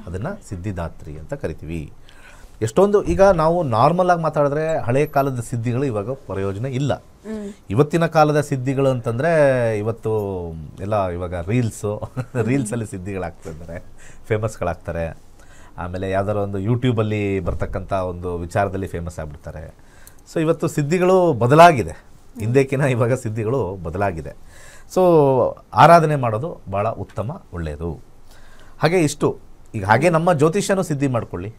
Speaker 2: ಅದನ್ನು ಸಿದ್ಧಿದಾತ್ರಿ ಅಂತ ಕರಿತೀವಿ. ಎಷ್ಟೊಂದು ಈಗ ನಾವು ನಾರ್ಮಲಾಗಿ ಮಾತಾಡಿದ್ರೆ ಹಳೆಯ ಕಾಲದ ಸಿದ್ಧಿಗಳು ಇವಾಗ ಪ್ರಯೋಜನ ಇಲ್ಲ. ಇವತ್ತಿನ ಕಾಲದ ಸಿದ್ಧಿಗಳು ಅಂತಂದರೆ ಇವತ್ತು ಎಲ್ಲ ಇವಾಗ ರೀಲ್ಸಲ್ಲಿ ಸಿದ್ಧಿಗಳಾಗ್ತಿದ್ದಾರೆ, ಫೇಮಸ್ಗಳಾಗ್ತಾರೆ. ಆಮೇಲೆ ಯಾವ್ದಾರು ಒಂದು ಯೂಟ್ಯೂಬಲ್ಲಿ ಬರ್ತಕ್ಕಂಥ ಒಂದು ವಿಚಾರದಲ್ಲಿ ಫೇಮಸ್ ಆಗಿಬಿಡ್ತಾರೆ. ಸೊ ಇವತ್ತು ಸಿದ್ಧಿಗಳು ಬದಲಾಗಿದೆ, ಹಿಂದಕ್ಕಿಂತ ಇವಾಗ ಸಿದ್ಧಿಗಳು ಬದಲಾಗಿದೆ. ಸೊ ಆರಾಧನೆ ಮಾಡೋದು ಭಾಳ ಉತ್ತಮ, ಒಳ್ಳೆಯದು. ಹಾಗೆ ಇಷ್ಟು ಈಗ ಹಾಗೆ ನಮ್ಮ ಜ್ಯೋತಿಷ್ಯನೂ ಸಿದ್ಧಿ ಮಾಡ್ಕೊಳ್ಳಿ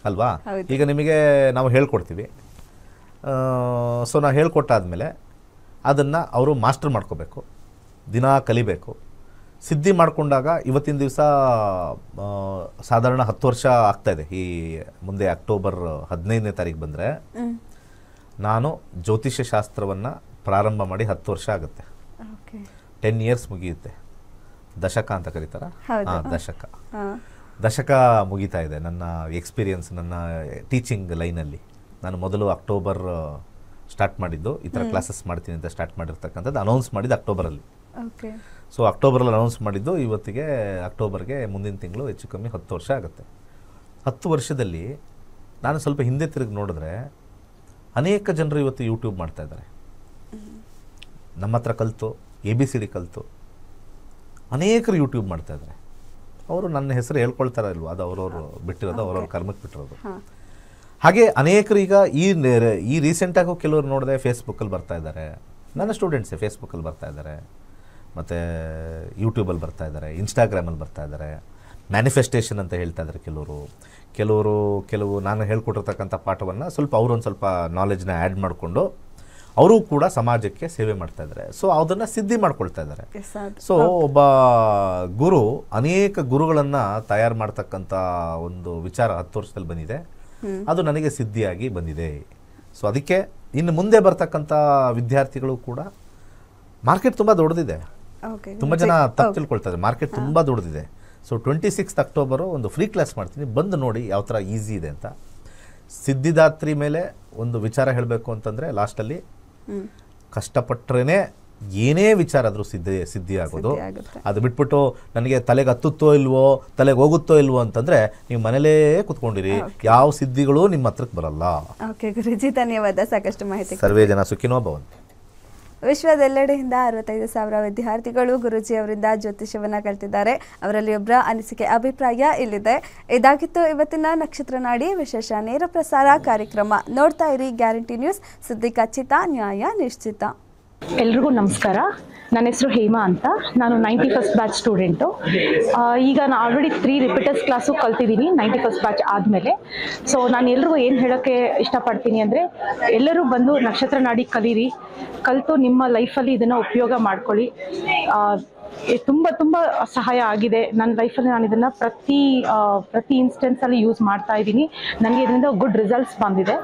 Speaker 2: ಅಲ್ವಾ. ಈಗ ನಿಮಗೆ ನಾವು ಹೇಳ್ಕೊಡ್ತೀವಿ. ಸೊ ನಾವು ಹೇಳ್ಕೊಟ್ಟಾದಮೇಲೆ ಅದನ್ನು ಅವರು ಮಾಸ್ಟರ್ ಮಾಡ್ಕೋಬೇಕು, ದಿನ ಕಲಿಬೇಕು. ಸಿದ್ಧಿ ಮಾಡಿಕೊಂಡಾಗ ಇವತ್ತಿನ ದಿವಸ ಸಾಧಾರಣ 10 ವರ್ಷ ಆಗ್ತಾಯಿದೆ. ಈ ಮುಂದೆ ಅಕ್ಟೋಬರ್ 15ನೇ ತಾರೀಕು ಬಂದರೆ ನಾನು ಜ್ಯೋತಿಷ್ಯ ಶಾಸ್ತ್ರವನ್ನು ಪ್ರಾರಂಭ ಮಾಡಿ 10 ವರ್ಷ ಆಗುತ್ತೆ. 10 ಇಯರ್ಸ್ ಮುಗಿಯುತ್ತೆ. ದಶಕ ಅಂತ ಕರೀತಾರ. ದಶಕ ಮುಗಿತಾ ಇದೆ ನನ್ನ ಎಕ್ಸ್ಪೀರಿಯನ್ಸ್, ನನ್ನ ಟೀಚಿಂಗ್ ಲೈನಲ್ಲಿ. ನಾನು ಮೊದಲು ಅಕ್ಟೋಬರ್ ಸ್ಟಾರ್ಟ್ ಮಾಡಿದ್ದು, ಈ ಥರ ಕ್ಲಾಸಸ್ ಮಾಡ್ತೀನಿ ಅಂತ ಸ್ಟಾರ್ಟ್ ಮಾಡಿರ್ತಕ್ಕಂಥದ್ದು ಅನೌನ್ಸ್ ಮಾಡಿದ್ದು ಅಕ್ಟೋಬರಲ್ಲಿ. ಸೊ ಅಕ್ಟೋಬರಲ್ಲಿ ಅನೌನ್ಸ್ ಮಾಡಿದ್ದು ಇವತ್ತಿಗೆ ಅಕ್ಟೋಬರ್ಗೆ ಮುಂದಿನ ತಿಂಗಳು ಹೆಚ್ಚು ಕಮ್ಮಿ 10 ವರ್ಷ ಆಗುತ್ತೆ. 10 ವರ್ಷದಲ್ಲಿ ನಾನು ಸ್ವಲ್ಪ ಹಿಂದೆ ತಿರುಗಿ ನೋಡಿದ್ರೆ ಅನೇಕ ಜನರು ಇವತ್ತು ಯೂಟ್ಯೂಬ್ ಮಾಡ್ತಾಯಿದ್ದಾರೆ. ನಮ್ಮ ಹತ್ರ ಕಲಿತು ABCD ಕಲಿತು ಅನೇಕರು ಯೂಟ್ಯೂಬ್ ಮಾಡ್ತಾಯಿದ್ದಾರೆ. ಅವರು ನನ್ನ ಹೆಸರು ಹೇಳ್ಕೊಳ್ತಾರ ಇಲ್ವ, ಅದು ಅವ್ರವ್ರು ಬಿಟ್ಟಿರೋದು, ಅವ್ರವ್ರ ಕರ್ಮಕ್ಕೆ ಬಿಟ್ಟಿರೋದು. ಹಾಗೆ ಅನೇಕರು ಈಗ ಈ ರೀಸೆಂಟಾಗೂ ಕೆಲವರು ನೋಡಿದೆ ಫೇಸ್ಬುಕ್ಕಲ್ಲಿ ಬರ್ತಾಯಿದ್ದಾರೆ. ನನ್ನ ಸ್ಟೂಡೆಂಟ್ಸೇ ಫೇಸ್ಬುಕ್ಕಲ್ಲಿ ಬರ್ತಾಯಿದ್ದಾರೆ, ಮತ್ತು ಯೂಟ್ಯೂಬಲ್ಲಿ ಬರ್ತಾಯಿದ್ದಾರೆ, ಇನ್ಸ್ಟಾಗ್ರಾಮಲ್ಲಿ ಬರ್ತಾಯಿದ್ದಾರೆ. ಮ್ಯಾನಿಫೆಸ್ಟೇಷನ್ ಅಂತ ಹೇಳ್ತಾ ಇದ್ದಾರೆ ಕೆಲವು ನಾನು ಹೇಳ್ಕೊಟ್ಟಿರ್ತಕ್ಕಂಥ ಪಾಠವನ್ನು ಸ್ವಲ್ಪ ಅವರೊಂದು ಸ್ವಲ್ಪ ನಾಲೆಜ್ನ ಆ್ಯಡ್ ಮಾಡಿಕೊಂಡು ಅವರು ಕೂಡ ಸಮಾಜಕ್ಕೆ ಸೇವೆ ಮಾಡ್ತಾ ಇದ್ದಾರೆ. ಸೊ ಅದನ್ನು ಸಿದ್ಧಿ ಮಾಡ್ಕೊಳ್ತಾ ಇದ್ದಾರೆ. ಸೊ ಒಬ್ಬ ಗುರು ಅನೇಕ ಗುರುಗಳನ್ನು ತಯಾರು ಮಾಡ್ತಕ್ಕಂಥ ಒಂದು ವಿಚಾರ 10 ವರ್ಷದಲ್ಲಿ ಬಂದಿದೆ. ಅದು ನನಗೆ ಸಿದ್ಧಿಯಾಗಿ ಬಂದಿದೆ. ಸೊ ಅದಕ್ಕೆ ಇನ್ನು ಮುಂದೆ ಬರ್ತಕ್ಕಂಥ ವಿದ್ಯಾರ್ಥಿಗಳು ಕೂಡ, ಮಾರ್ಕೆಟ್ ತುಂಬ ದೊಡ್ಡದಿದೆ, ತುಂಬ ಜನ ತಪ್ಪು ತಿಳ್ಕೊಳ್ತಾರೆ, ಮಾರ್ಕೆಟ್ ತುಂಬ ದೊಡ್ಡದಿದೆ. ಸೊ 26 ಅಕ್ಟೋಬರು ಒಂದು ಫ್ರೀ ಕ್ಲಾಸ್ ಮಾಡ್ತೀನಿ, ಬಂದು ನೋಡಿ ಯಾವ ಥರ ಈಸಿ ಇದೆ ಅಂತ. ಸಿದ್ಧಿದಾತ್ರಿ ಮೇಲೆ ಒಂದು ವಿಚಾರ ಹೇಳಬೇಕು ಅಂತಂದರೆ ಲಾಸ್ಟಲ್ಲಿ ಕಷ್ಟಪಟ್ಟರೆ ಏನೇ ವಿಚಾರ ಆದರೂ ಸಿದ್ಧಿ ಆಗೋದು. ಅದು ಬಿಟ್ಬಿಟ್ಟು ನನಗೆ ತಲೆಗೆ ಹತ್ತುತ್ತೋ ಇಲ್ವೋ, ತಲೆಗೆ ಹೋಗುತ್ತೋ ಇಲ್ವೋ ಅಂತಂದರೆ ನೀವು ಮನೇಲೇ ಕೂತ್ಕೊಂಡಿರಿ, ಯಾವ ಸಿದ್ಧಿಗಳು ನಿಮ್ಮ ಹತ್ರಕ್ಕೆ ಬರಲ್ಲ.
Speaker 1: ಓಕೆ ಗುರುಜಿ, ಧನ್ಯವಾದ. ಸಾಕಷ್ಟು ಮಾಹಿತಿ.
Speaker 2: ಸರ್ವೇ ಜನ ಸುಖಿನೋ ಭವಂತು.
Speaker 1: ವಿಶ್ವದೆಲ್ಲೆಡೆಯಿಂದ 65,000 ವಿದ್ಯಾರ್ಥಿಗಳು ಗುರುಜಿ ಅವರಿಂದ ಜ್ಯೋತಿಷ್ಯವನ್ನು ಕಲಿತಿದ್ದಾರೆ. ಅವರಲ್ಲಿ ಒಬ್ಬರ ಅನಿಸಿಕೆ, ಅಭಿಪ್ರಾಯ ಇಲ್ಲಿದೆ. ಇದಾಗಿತ್ತು ಇವತ್ತಿನ ನಕ್ಷತ್ರ ನಾಡಿ ವಿಶೇಷ ನೇರ ಪ್ರಸಾರ ಕಾರ್ಯಕ್ರಮ. ನೋಡ್ತಾ ಇರಿ ಗ್ಯಾರಂಟಿ ನ್ಯೂಸ್, ಸುದ್ದಿ ಖಚಿತ, ನ್ಯಾಯ ನಿಶ್ಚಿತ.
Speaker 9: ಎಲ್ರಿಗೂ ನಮಸ್ಕಾರ. ನನ್ನ ಹೆಸರು ಹೇಮಾ ಅಂತ. ನಾನು 91st ಬ್ಯಾಚ್ ಸ್ಟೂಡೆಂಟು. ಈಗ ನಾನು ಆಲ್ರೆಡಿ 3 ರಿಪೀಟರ್ಸ್ ಕ್ಲಾಸು ಕಲ್ತಿದ್ದೀನಿ 91st ಬ್ಯಾಚ್ ಆದಮೇಲೆ. ಸೊ ನಾನು ಎಲ್ರಿಗೂ ಏನು ಹೇಳೋಕ್ಕೆ ಇಷ್ಟಪಡ್ತೀನಿ ಅಂದರೆ, ಎಲ್ಲರೂ ಬಂದು ನಕ್ಷತ್ರ ನಾಡಿ ಕಲೀರಿ, ಕಲಿತು ನಿಮ್ಮ ಲೈಫಲ್ಲಿ ಇದನ್ನು ಉಪಯೋಗ ಮಾಡ್ಕೊಳ್ಳಿ. ತುಂಬ ಸಹಾಯ ಆಗಿದೆ ನನ್ನ ಲೈಫಲ್ಲಿ. ನಾನು ಇದನ್ನು ಪ್ರತಿ ಇನ್ಸ್ಟೆನ್ಸಲ್ಲಿ ಯೂಸ್ ಮಾಡ್ತಾ ಇದ್ದೀನಿ. ನನಗೆ ಇದರಿಂದ ಗುಡ್ ರಿಸಲ್ಟ್ಸ್ ಬಂದಿದೆ.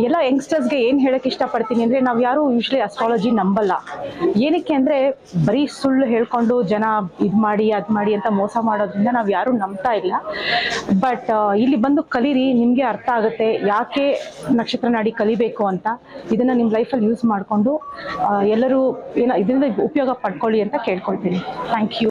Speaker 9: ಎಲ್ಲ ಯಂಗ್ಸ್ಟರ್ಸ್ಗೆ ಏನು ಹೇಳೋಕ್ಕೆ ಇಷ್ಟಪಡ್ತೀನಿ ಅಂದರೆ, ನಾವು ಯಾರು ಯೂಶ್ವಲಿ ಅಸ್ಟ್ರಾಲಜಿ ನಂಬಲ್ಲ. ಏನಕ್ಕೆ ಅಂದರೆ ಬರೀ ಸುಳ್ಳು ಹೇಳ್ಕೊಂಡು ಜನ ಇದು ಮಾಡಿ ಅದು ಮಾಡಿ ಅಂತ ಮೋಸ ಮಾಡೋದ್ರಿಂದ ನಾವು ಯಾರೂ ನಂಬ್ತಾ ಇಲ್ಲ. ಬಟ್ ಇಲ್ಲಿ ಬಂದು ಕಲೀರಿ, ನಿಮಗೆ ಅರ್ಥ ಆಗುತ್ತೆ ಯಾಕೆ ನಕ್ಷತ್ರ ನಾಡಿ ಕಲಿಬೇಕು ಅಂತ. ಇದನ್ನು ನಿಮ್ಮ ಲೈಫಲ್ಲಿ ಯೂಸ್ ಮಾಡಿಕೊಂಡು ಎಲ್ಲರೂ ಇದರಿಂದ ಉಪಯೋಗ ಪಡ್ಕೊಳ್ಳಿ ಅಂತ ಕೇಳ್ಕೊಳ್ತೀನಿ. Thank you.